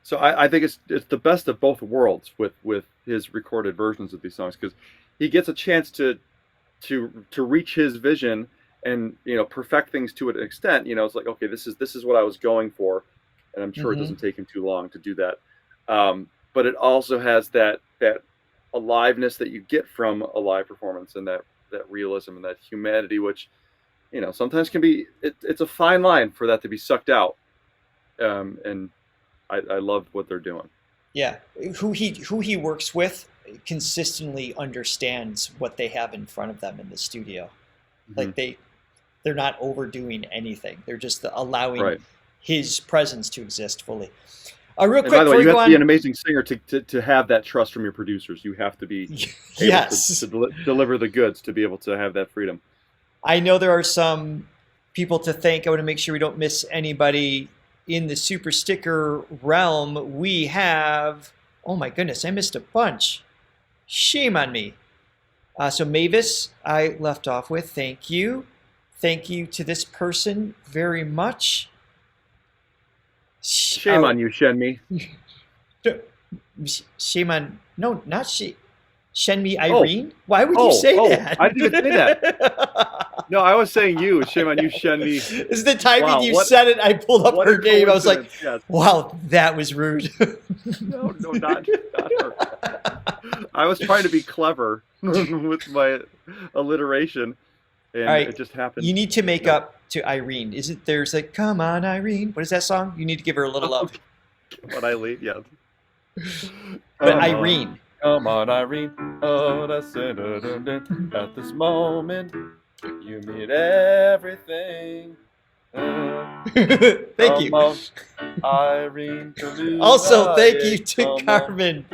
So I think it's the best of both worlds with his recorded versions of these songs, because he gets a chance to reach his vision and perfect things to an extent. It's like, okay, this is what I was going for, and I'm sure it doesn't take him too long to do that. But it also has that aliveness that you get from a live performance, and that realism and that humanity, which sometimes can be it's a fine line for that to be sucked out. And I love what they're doing. Yeah, who he works with consistently understands what they have in front of them in the studio. Like they're not overdoing anything. They're just allowing his presence to exist fully. Real quick, by the way, you have to be an amazing singer to have that trust from your producers. You have to be able to deliver the goods to be able to have that freedom. I know there are some people to thank. I want to make sure we don't miss anybody in the super sticker realm. We have, oh my goodness, I missed a bunch. Shame on me. So Mavis, I left off with, thank you. Thank you to this person very much. Shame on you, Shenmi. Shame on, no, not she. Shenmi Irene? Why would you say that? I didn't say that. No, I was saying you. Shame on you, Shenmi. This is the timing you said it. I pulled up her name. I was like, wow, that was rude. No, not her. I was trying to be clever with my alliteration, and it just happened. You need to make up to Irene. There's like, come on, Irene. What is that song? You need to give her a little love. When I leave, yeah. But Irene. Come on, Irene. Oh, that's it. At this moment, you mean everything. Thank you. On, Irene. Also, thank you to Carmen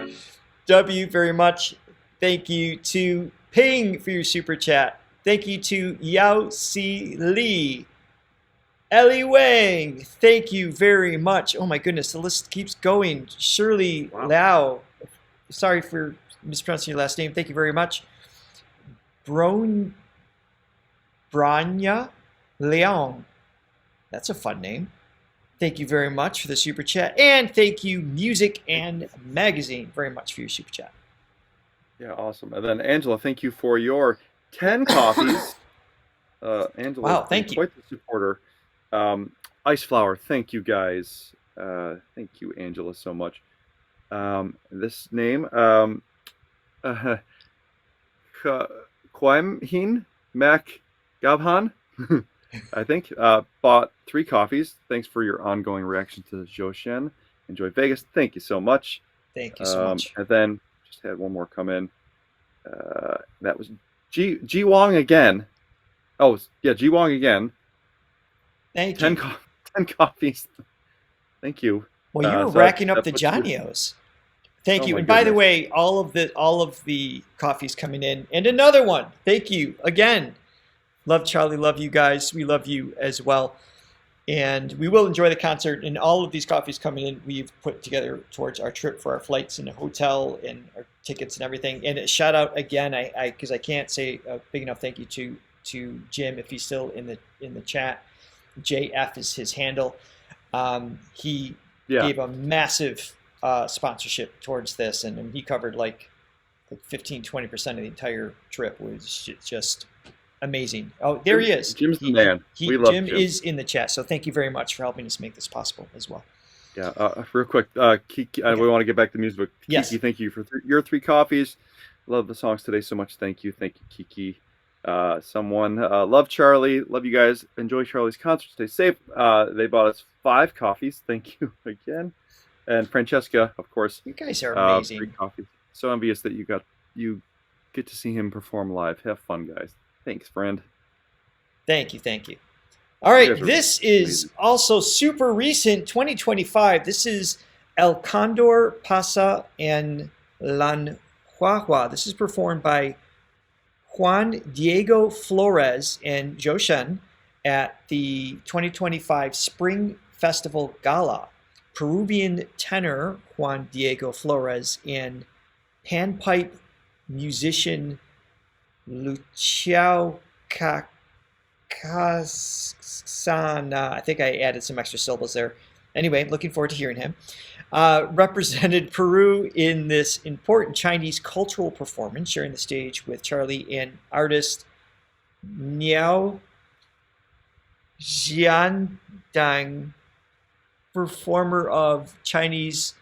W. very much. Thank you to Ping for your super chat. Thank you to Yao Si Lee. Ellie Wang, thank you very much. Oh my goodness, the list keeps going. Shirley Lau. Sorry for mispronouncing your last name. Thank you very much. Branya Leon. That's a fun name. Thank you very much for the super chat. And thank you, Music and Magazine, very much for your super chat. Yeah, awesome. And then Angela, thank you for your 10 coffees. Angela, wow, thank you. Quite the supporter. Ice Flower, thank you guys. Thank you, Angela, so much. This name, Kwaimhin Mac Gabhan, I think, bought 3 coffees. Thanks for your ongoing reaction to Zhou Shen. Enjoy Vegas. Thank you so much. Thank you so much. And then just had one more come in. That was G Wong again. Oh, yeah, G Wong again. Thank you. 10 coffees. Thank you. Well, you were racking up the Johnnios. Thank you. And by the way, all of the coffees coming in, and another one. Thank you again Love Charlie, love you guys. We love you as well. And we will enjoy the concert. And all of these coffees coming in, we've put together towards our trip for our flights and the hotel and our tickets and everything. And a shout out again, because I can't say a big enough thank you to Jim if he's still in the chat. JF is his handle. He gave a massive sponsorship towards this, and he covered like 15-20% of the entire trip, which is just amazing. Oh, there he is. Jim's the man. We love Jim. Jim is in the chat, so thank you very much for helping us make this possible as well. Yeah, real quick, Kiki, we want to get back to music. Yes. Kiki, thank you for your 3 coffees. Love the songs today so much. Thank you, Kiki. Someone love Charlie, love you guys. Enjoy Charlie's concert. Stay safe. They bought us 5 coffees. Thank you again. And Francesca, of course. You guys are amazing. 3 coffees. So envious that you get to see him perform live. Have fun, guys. Thanks, friend. Thank you. All right, this is also super recent, 2025. This is El Condor, Pasa, and Lan Hua. This is performed by Juan Diego Flores and Zhou Shen at the 2025 Spring Festival Gala. Peruvian tenor Juan Diego Flores and panpipe musician Luciao Casana. I think I added some extra syllables there. Anyway, looking forward to hearing him. Represented Peru in this important Chinese cultural performance, sharing the stage with Charlie and artist Niao Jiandang, performer of Chinese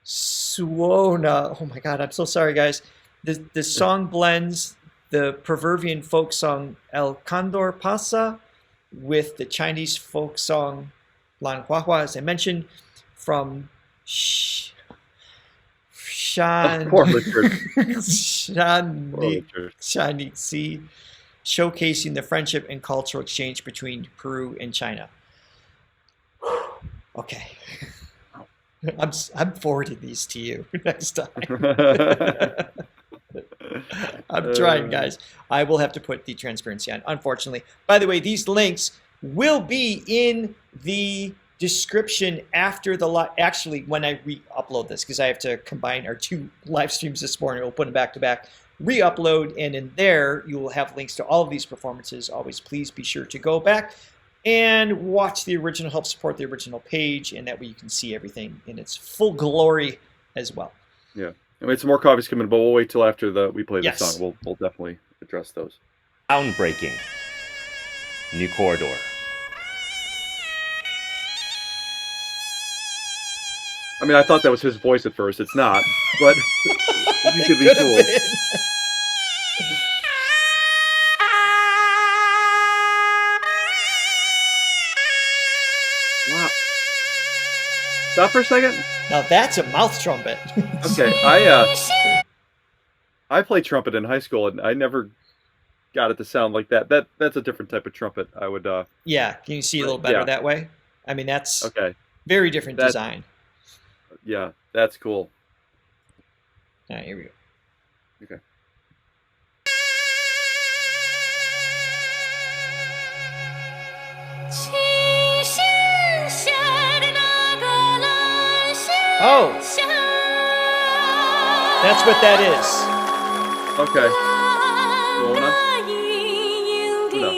Suona. Oh my God, I'm so sorry, guys. The song blends the Peruvian folk song El Condor Pasa with the Chinese folk song Lan Hua, as I mentioned, from Shan Sea, showcasing the friendship and cultural exchange between Peru and China. Okay. I'm forwarding these to you next time. I'm trying, guys. I will have to put the transparency on, unfortunately. By the way, these links will be in the description after the live. Actually, when I re-upload this, because I have to combine our 2 live streams this morning. We'll put them back to back, re-upload, and in there you will have links to all of these performances. Always, please be sure to go back and watch the original, help support the original page, and that way you can see everything in its full glory as well. Yeah. I mean, some more coffees coming, but we'll wait till after we play the Yes. song. We'll definitely address those. Groundbreaking. New Corridor. I mean, I thought that was his voice at first. It's not, but you could be cool. Wow. Stop for a second. Now that's a mouth trumpet. Okay, I played trumpet in high school, and I never got it to sound like that. That's a different type of trumpet. I would. Yeah, can you see a little better that way? I mean, that's very different design. Yeah, that's cool. All right, here we go. Okay. Oh, that's what that is. Okay. Suona? No.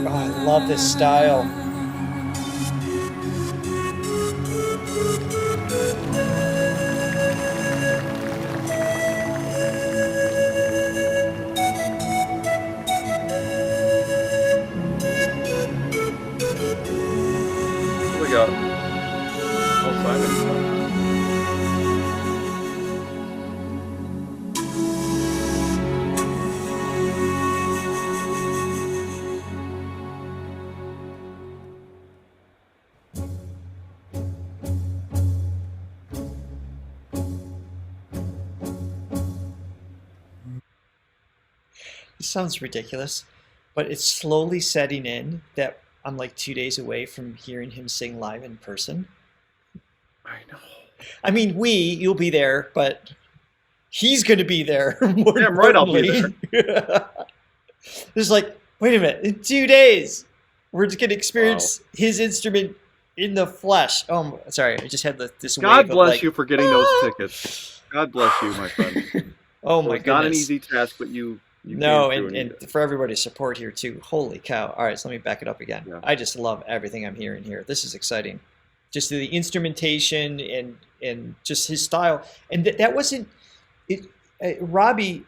Oh, I love this style. We got Paul Simon. It sounds ridiculous, but it's slowly setting in that I'm like 2 days away from hearing him sing live in person. I know. I mean, you'll be there, but he's going to be there. More Damn right I'll be importantly. It's like, wait a minute, in 2 days, we're just going to experience his instrument in the flesh. Oh, sorry, I just had this. God wave bless of you for getting those tickets. God bless you, my friend. Oh my It's goodness. not an easy task, but you No, came through and for everybody's support here too. Holy cow. All right, so let me back it up again. Yeah. I just love everything I'm hearing here. This is exciting. Just the instrumentation and just his style. And that wasn't it. Robbie,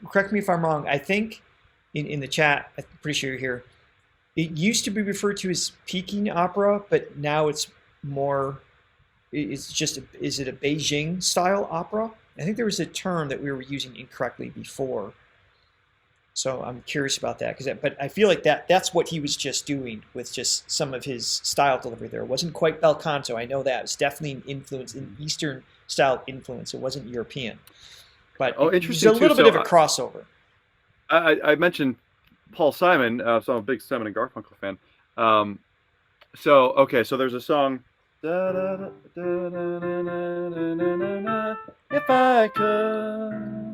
correct me if I'm wrong. I think in the chat, I'm pretty sure you're here. It used to be referred to as Peking opera, but now it's more. It's just. Is it a Beijing style opera? I think there was a term that we were using incorrectly before. So I'm curious about that, but I feel like that's what he was just doing with just some of his style delivery there. It wasn't quite bel canto, I know that. It was definitely an influence, an Eastern style influence. It wasn't European. But interesting. There's a little bit of a crossover. I mentioned Paul Simon, so I'm a big Simon and Garfunkel fan. So there's a song. If I could.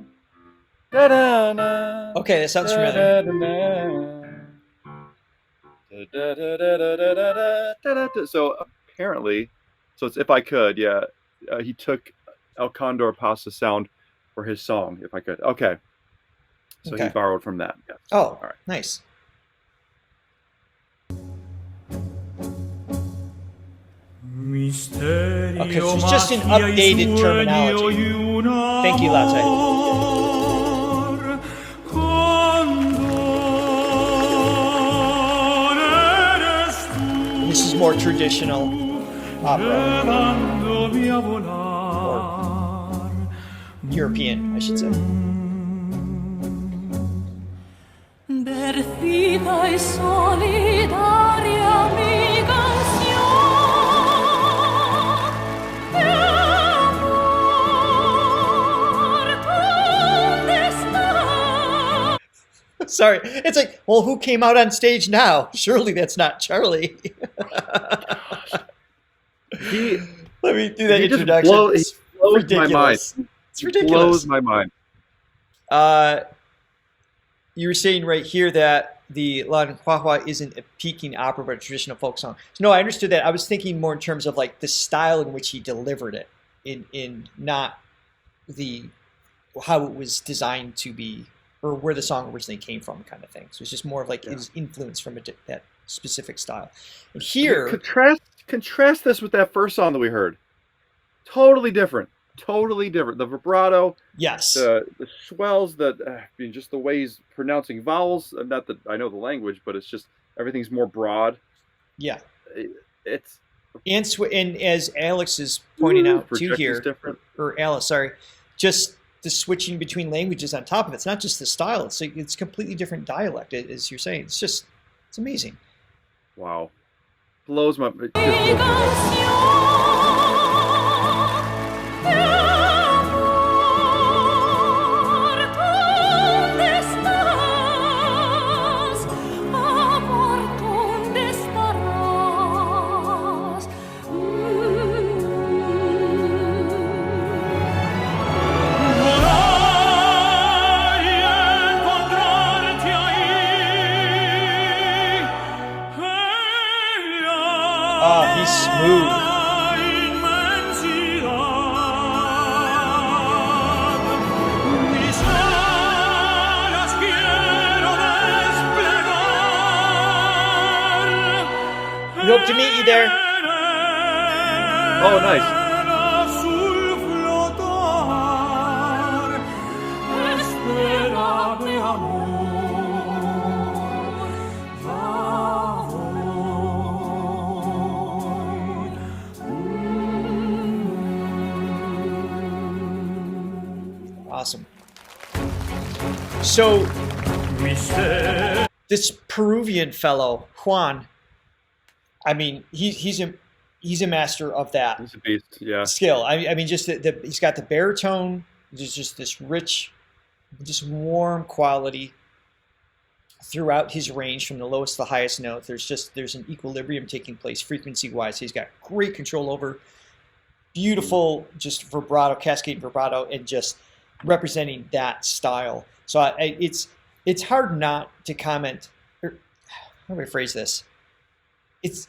Okay, that sounds familiar. So apparently, it's If I Could, yeah. He took El Condor Pasa sound for his song, If I Could. Okay. So he borrowed from that. Yes. Oh, all right. Nice. Okay, so it's just an updated terminology. Thank you, Latte. This is more traditional opera. Or European, I should say. Dercida y solidaria mi canción de amor, ¿dónde estás? Sorry, it's like, well, who came out on stage now? Surely that's not Charlie. Let me do that introduction. He blows my mind. It's ridiculous. Blows my mind. You were saying right here that the Lan Huahua isn't a Peking opera, but a traditional folk song. So no, I understood that. I was thinking more in terms of like the style in which he delivered it, in not how it was designed to be, or where the song originally came from, kind of thing. So it's just more of like his influence from that specific style. And here, contrast this with that first song that we heard. Totally different. Totally different. The vibrato, yes. The swells, just the way he's pronouncing vowels. Not that I know the language, but it's just everything's more broad. Yeah. It's and as Alex is pointing out too here, or Alice, sorry, just the switching between languages on top of it. It's not just the style; it's completely different dialect, as you're saying. It's amazing. Wow, blows my. He's smooth. We hope to meet you there. Oh, nice. Awesome. So, this Peruvian fellow, Juan, I mean, he's a master of that. He's a beast, yeah. Skill. I mean, just he's got the baritone. There's just this rich, just warm quality. throughout his range from the lowest to the highest note. There's an equilibrium taking place frequency-wise. He's got great control over beautiful just vibrato, cascade vibrato, and just representing that style. So it's hard not to comment, or how do I phrase this?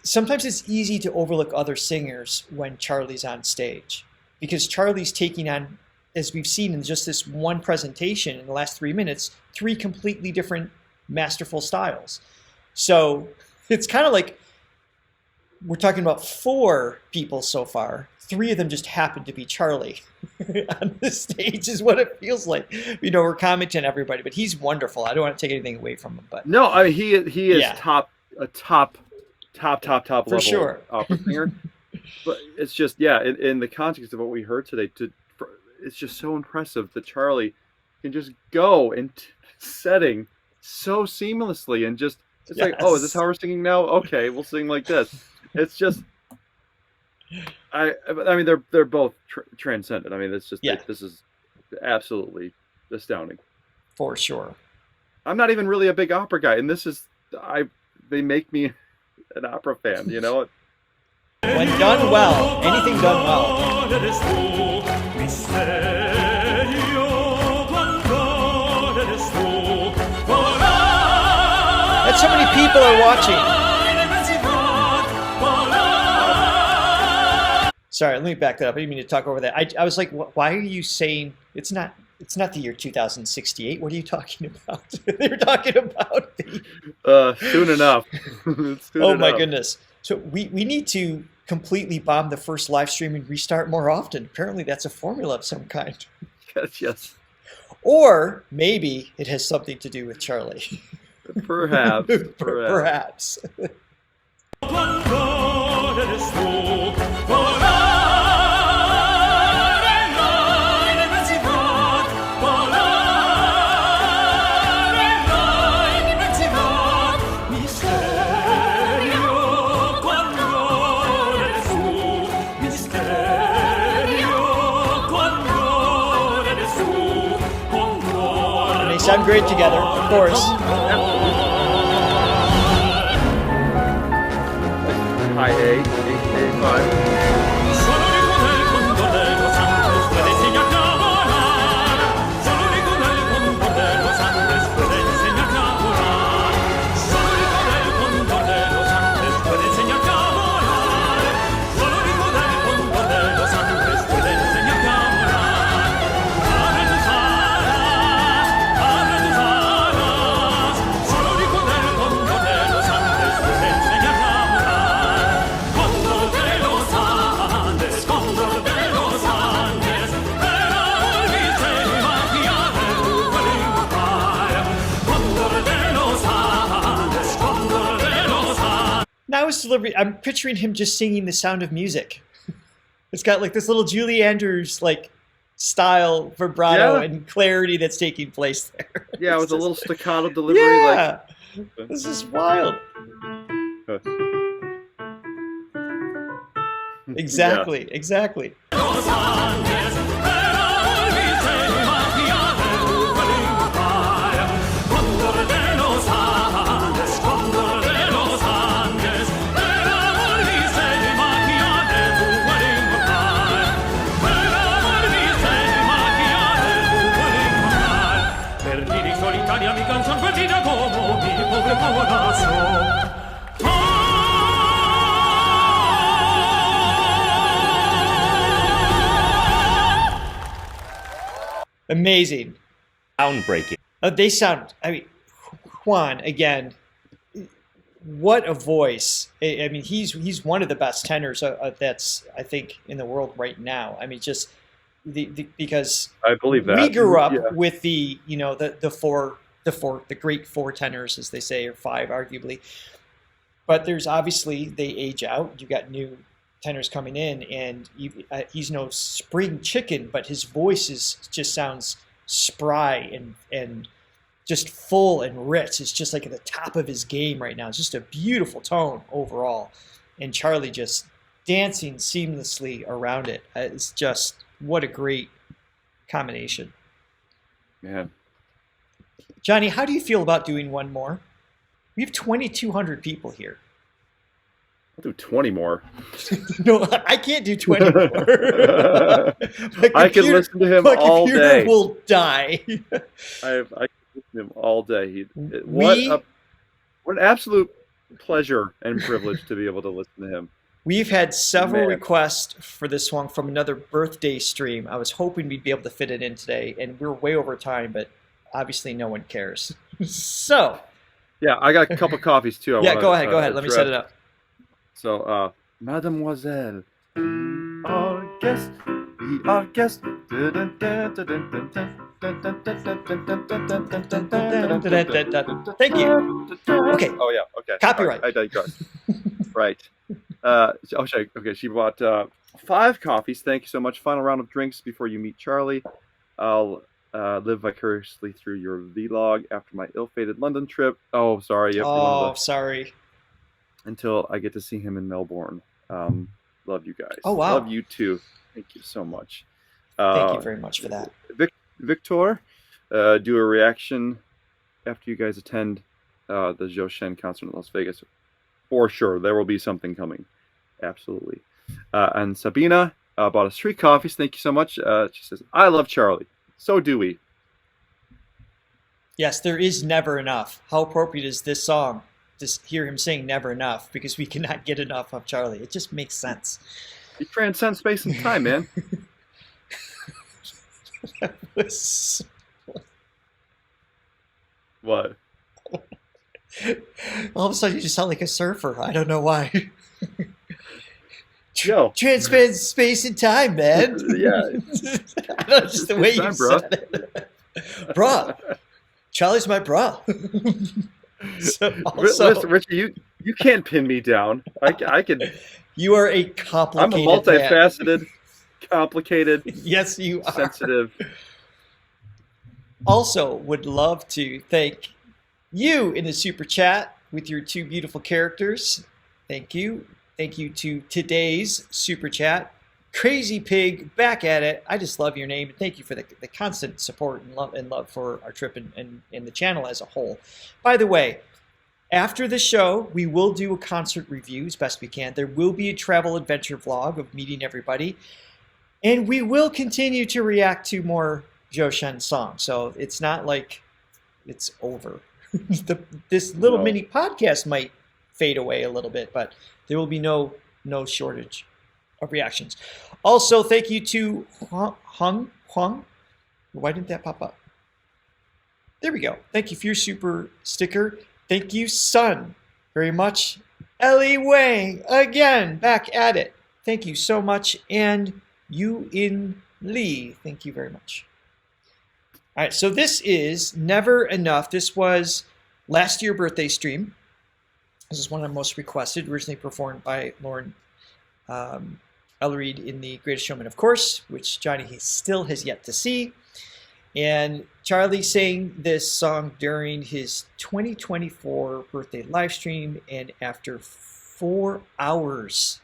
Sometimes it's easy to overlook other singers when Charlie's on stage, because Charlie's taking on, as we've seen in just this one presentation in the last 3 minutes, 3 completely different masterful styles. So it's kind of like we're talking about 4 people so far. 3 of them just happen to be Charlie on the stage is what it feels like. We're commenting on everybody, but he's wonderful. I don't want to take anything away from him, but no, I mean he is top level for sure opera singer. But it's just in the context of what we heard today, it's just so impressive that Charlie can just go into setting so seamlessly and just like, oh, is this how we're singing now? Okay, we'll sing like this. It's just, I mean, they're both transcendent. I mean, it's just this is absolutely astounding. For sure. I'm not even really a big opera guy, and they make me an opera fan. You know. When done well, anything done well. That's how many people are watching. Sorry, let me back that up. I didn't mean to talk over that. I was like, why are you saying it's not the year 2068? What are you talking about? They were talking about soon enough. My goodness. So we need to completely bomb the first live stream and restart more often. Apparently that's a formula of some kind. Yes. Or maybe it has something to do with Charlie. Perhaps. Perhaps. Sound great together, of course. High A, A5. Now his delivery, I'm picturing him just singing The Sound of Music. It's got like this little Julie Andrews like style vibrato and clarity that's taking place there. Yeah, with a little staccato delivery. Yeah, this is wild. Exactly. Amazing. Groundbreaking. They sound, I mean, Juan, again, what a voice. I mean, he's one of the best tenors that's, I think, in the world right now. I mean, just because I believe that we grew up with the great 4 tenors, as they say, or 5 arguably. But there's obviously, they age out. You got new tenors coming in, and he's no spring chicken, but his voice just sounds spry and just full and rich. It's just like at the top of his game right now. It's just a beautiful tone overall. And Charlie just dancing seamlessly around it. It's just, what a great combination. Man. Johnny, how do you feel about doing one more? We have 2,200 people here. I'll do 20 more. No, I can't do 20 more. I can listen to him all day. My computer will die. I can listen to him all day. What an absolute pleasure and privilege to be able to listen to him. We've had several requests for this song from another birthday stream. I was hoping we'd be able to fit it in today, and we're way over time, but obviously no one cares. So. Yeah, I got a cup of coffees too. Go ahead. Let me set it up. So, Mademoiselle, our guest, our guest. Thank you. Okay. Oh yeah. Okay. Copyright. I digress. Right. She bought 5 coffees. Thank you so much. Final round of drinks before you meet Charlie. I'll live vicariously through your vlog after my ill-fated London trip. Oh, sorry. Sorry. Until I get to see him in Melbourne. Love you guys. Oh, wow. Love you too. Thank you so much. Thank you very much for that. Victor, do a reaction after you guys attend the Zhou Shen concert in Las Vegas. For sure. There will be something coming. Absolutely. And Sabina bought us 3 coffees. Thank you so much. She says, I love Charlie. So do we. Yes, there is never enough. How appropriate is this song? Just hear him saying never enough, because we cannot get enough of Charlie. It just makes sense. You transcend space and time, man. What? All of a sudden, you just sound like a surfer. I don't know why. Yo. Transcend space and time, man. Yeah. I don't know, just the way you said it. Bruh. Charlie's my bra. So also, listen, Richie, you can't pin me down. I can. You are a complicated. I'm a multifaceted, complicated. Yes, you are. Sensitive. Also, would love to thank you in the super chat with your 2 beautiful characters. Thank you. Thank you to today's super chat. Crazy Pig, back at it. I just love your name. And thank you for the constant support and love for our trip and the channel as a whole. By the way, after the show, we will do a concert review as best we can. There will be a travel adventure vlog of meeting everybody. And we will continue to react to more Zhou Shen songs. So it's not like it's over. This little mini podcast might fade away a little bit, but there will be no shortage of reactions. Also, thank you to Huang. Why didn't that pop up? There we go. Thank you for your super sticker. Thank you, Sun, very much. Ellie Wang, again, back at it. Thank you so much. And Yu In Lee, thank you very much. All right, so this is Never Enough. This was last year's birthday stream. This is one of the most requested, originally performed by Lauren Ellereed in The Greatest Showman, of course, which Johnny still has yet to see. And Charlie sang this song during his 2024 birthday live stream, and after 4 hours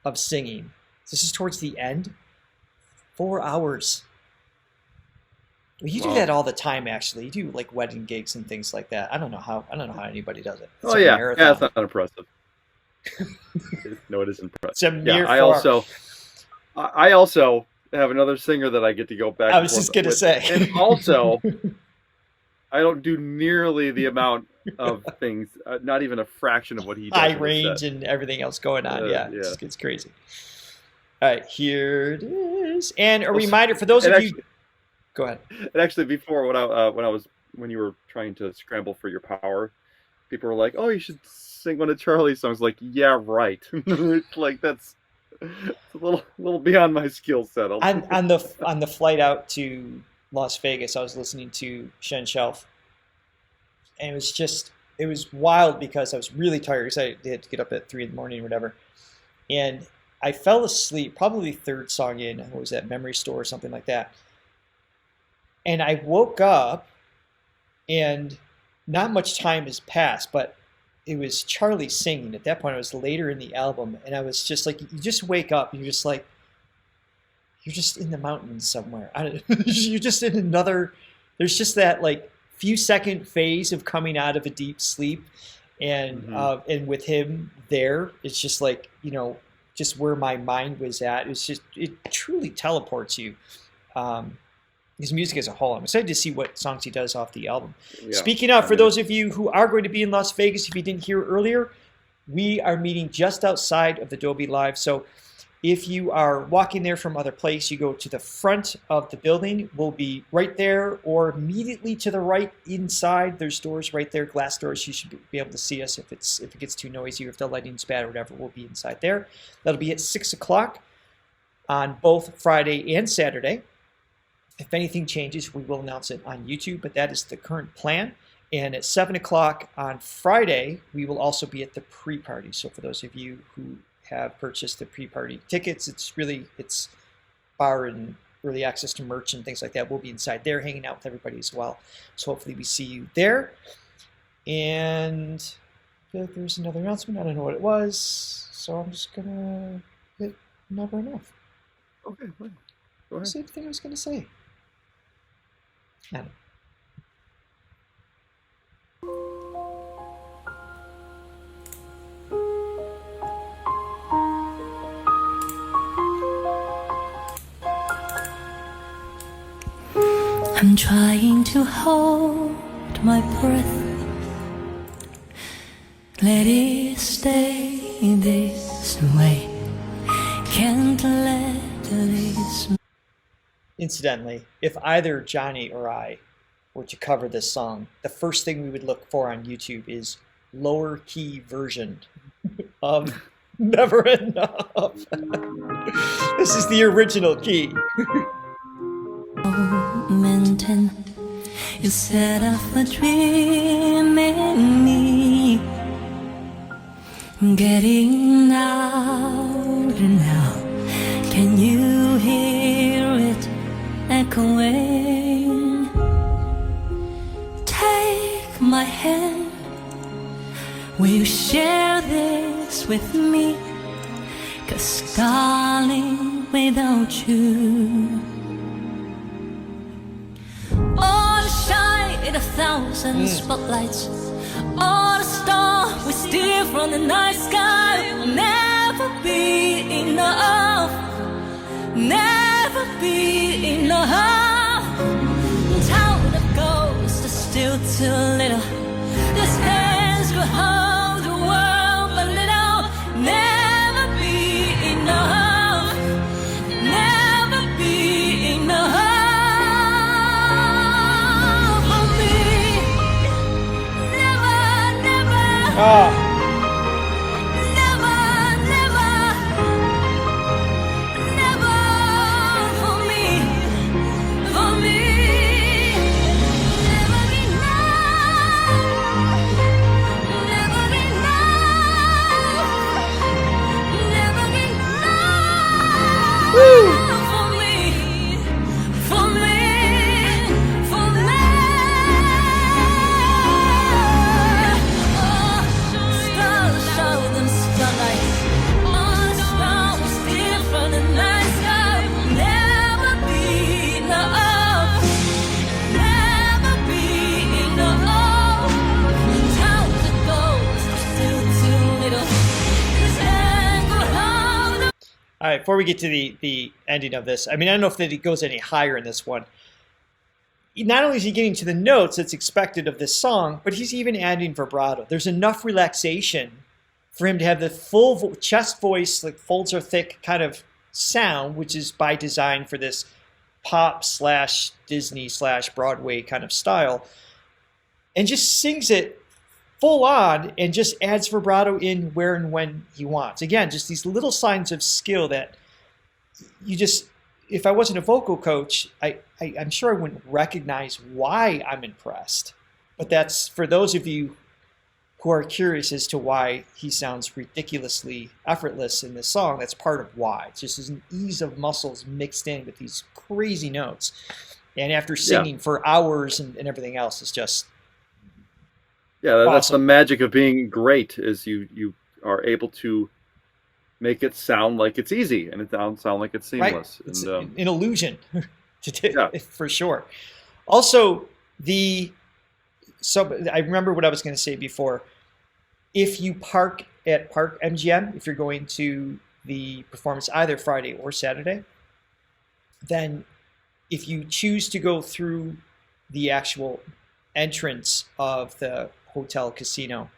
of singing, this is towards the end, 4 hours. Well, you do that all the time, actually. You do like wedding gigs and things like that. I don't know how anybody does it. It's that's not impressive. No, it is impressive. It's a mere I also have another singer that I get to go back. I was just gonna say, and also, I don't do nearly the amount of things. Not even a fraction of what he does. High range and everything else going on. It's crazy. All right, here it is. And a reminder for those of you. Go ahead. And actually, before when you were trying to scramble for your power, people were like, "Oh, you should sing one of Charlie's songs." Like, yeah, right. Like that's a little beyond my skill set. On the flight out to Las Vegas, I was listening to Shen Shelf, and it was wild because I was really tired because I had to get up at 3 a.m. or whatever, and I fell asleep. Probably third song in. What was that? Memory Store or something like that. And I woke up, and not much time has passed, but it was Charlie singing. At that point, I was later in the album, and I was just like, you just wake up, and you're just like, you're just in the mountains somewhere. You're just in another, there's just that like few second phase of coming out of a deep sleep, and with him there, it's just like, you know, just where my mind was at. It's just, it truly teleports you. His music as a whole. I'm excited to see what songs he does off the album. Yeah. Speaking of, for those of you who are going to be in Las Vegas, if you didn't hear earlier, we are meeting just outside of the Dolby Live. So if you are walking there from other place, you go to the front of the building. We'll be right there, or immediately to the right inside. There's doors right there, glass doors. You should be able to see us if it gets too noisy or if the lighting's bad or whatever. We'll be inside there. That'll be at 6 o'clock on both Friday and Saturday. If anything changes, we will announce it on YouTube, but that is the current plan. And at 7 o'clock on Friday, we will also be at the pre-party. So for those of you who have purchased the pre-party tickets, it's bar and early access to merch and things like that. We'll be inside there hanging out with everybody as well. So hopefully we see you there. And I feel like there's another announcement. I don't know what it was. So I'm just going to hit never enough. Okay, go ahead. What's the thing I was going to say? I don't know. I'm trying to hold my breath. Let it stay this way. Can't let this. Incidentally, if either Johnny or I were to cover this song, the first thing we would look for on YouTube is lower key version of Never Enough. This is the original key. You set off a dream in me, getting out now. Can you hear it echoing? Take my hand. Will you share this with me? 'Cause darling, without you, all the shine, 1,000 spotlights, all the stars we steal from the night sky will never be enough, never be enough. Town of ghosts is still too little. This hands could hold the world, but little, never be enough, never be enough. All right, before we get to the ending of this, I mean, I don't know if that it goes any higher in this one. Not only is he getting to the notes that's expected of this song, but he's even adding vibrato. There's enough relaxation for him to have the full chest voice, like folds are thick kind of sound, which is by design for this pop / Disney / Broadway kind of style, and just sings it full on and just adds vibrato in where and when he wants. Again, just these little signs of skill that you just, if I wasn't a vocal coach, I'm sure I wouldn't recognize why I'm impressed. But that's for those of you who are curious as to why he sounds ridiculously effortless in this song. That's part of why. It's just an ease of muscles mixed in with these crazy notes. And after singing for hours and everything else, it's just that's awesome. the magic of being great, is you are able to make it sound like it's easy and it sound like it's seamless. Right. It's and, an illusion to do, for sure. Also, the I remember what I was going to say before. If you park at Park MGM, if you're going to the performance either Friday or Saturday, then if you choose to go through the actual entrance of the hotel casino,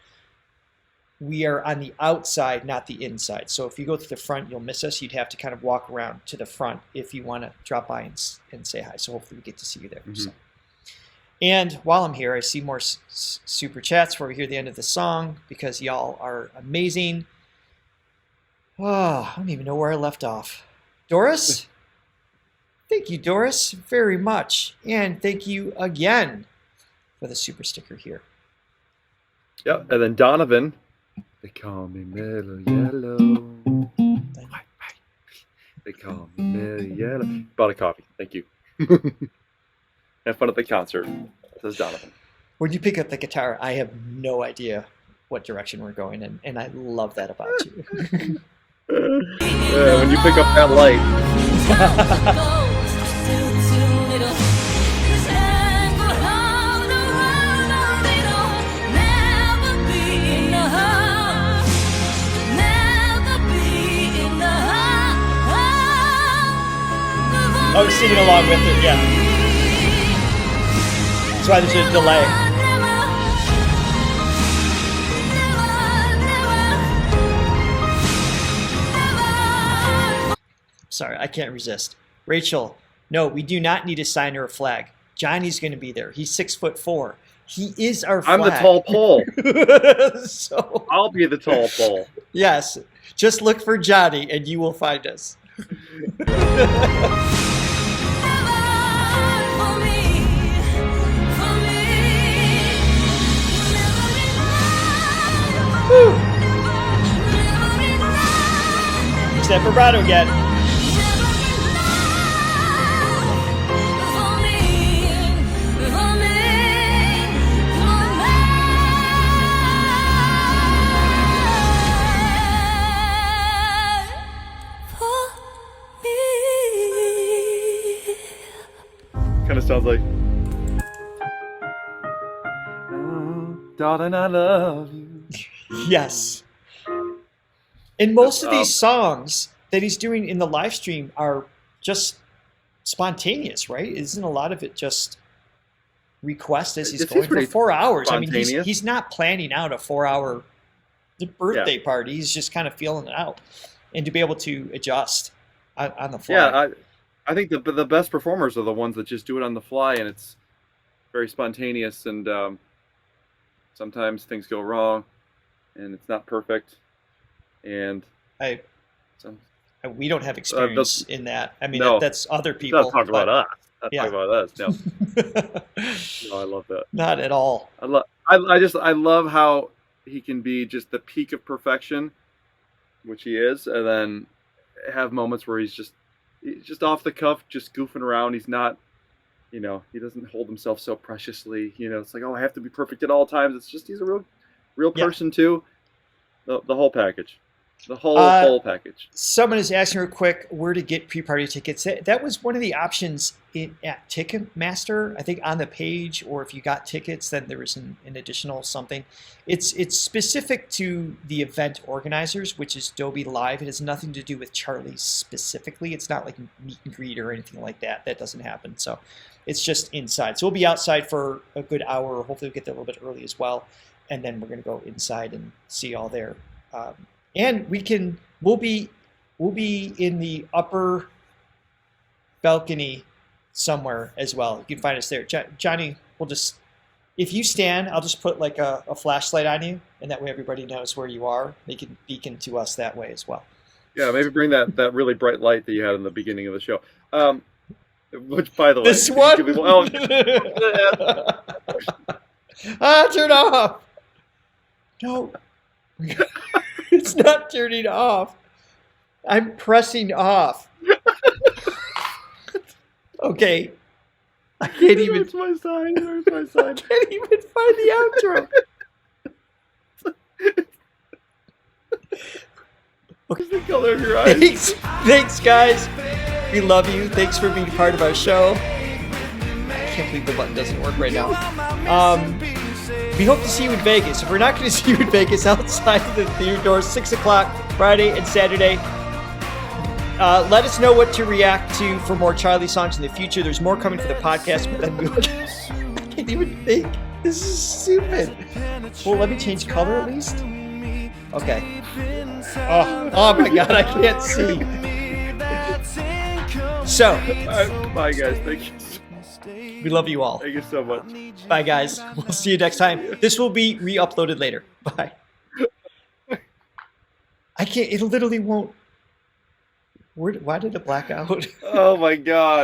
we are on the outside, not the inside. So if you go to the front, you'll miss us. You'd have to kind of walk around to the front if you want to drop by and say hi. So hopefully we get to see you there. Mm-hmm. So. And while I'm here, I see more super chats before we hear the end of the song because y'all are amazing. Oh, I don't even know where I left off. Doris? Thank you, Doris, very much. And thank you again for the super sticker here. Yep, and then Donovan. They call me Mellow Yellow. They call me Mellow Yellow. Bought a coffee. Thank you. Have fun at the concert, says Donovan. When you pick up the guitar, I have no idea what direction we're going in, and I love that about you. When you pick up that light. I was singing along with her, yeah. That's why there's a delay. Sorry, I can't resist. Rachel, no, we do not need a sign or a flag. Johnny's going to be there. He's 6'4". He is our flag. I'm the tall pole. So I'll be the tall pole. Yes, just look for Johnny and you will find us. Use that vibrato again. Kind of sounds like, oh, darling, I love you. Yes. And most of these songs that he's doing in the live stream are just spontaneous, right? Isn't a lot of it just request as he's going for 4 hours? I mean, he's not planning out a 4-hour birthday party. He's just kind of feeling it out. And to be able to adjust on the fly. Yeah, I think the best performers are the ones that just do it on the fly, and it's very spontaneous, and sometimes things go wrong, and it's not perfect. And we don't have experience in that. I mean, no, that's other people. Not talk about us. Not yeah. talk about us. No. No, I love that. Not at all. I love how he can be just the peak of perfection, which he is, and then have moments where he's just off the cuff, just goofing around. He's not, he doesn't hold himself so preciously. It's like, oh, I have to be perfect at all times. It's just he's a real person too. The whole package. The whole package. Someone is asking real quick where to get pre-party tickets. That was one of the options at Ticketmaster, I think, on the page, or if you got tickets, then there was an additional something. It's specific to the event organizers, which is Dolby Live. It has nothing to do with Charlie's specifically. It's not like meet and greet or anything like that. That doesn't happen. So it's just inside. So we'll be outside for a good hour. Hopefully we'll get there a little bit early as well. And then we're going to go inside and see all there. And we'll be in the upper balcony somewhere as well. You can find us there. Johnny, if you stand, I'll just put like a flashlight on you, and that way everybody knows where you are. They can beacon to us that way as well. Yeah, maybe bring that really bright light that you had in the beginning of the show. Which, by the way, this one. Turn off. No. It's not turning off. I'm pressing off. Okay. I can't even. Where's my sign? Where's my sign? I can't even find the outro. What's the color of your eyes? Thanks, guys. We love you. Thanks for being part of our show. I can't believe the button doesn't work right now. We hope to see you in Vegas. If we're not going to see you in Vegas, outside of the theater doors, 6 o'clock, Friday and Saturday. Let us know what to react to for more Charlie songs in the future. There's more coming for the podcast, but then I can't even think. This is stupid. Well, let me change color at least. Okay. Oh my God, I can't see. So, bye guys. Thank you. We love you all. Thank you so much. Bye guys. We'll see you next time. This will be re-uploaded later. Bye. I can't. It literally won't. Why did it black out? Oh my God.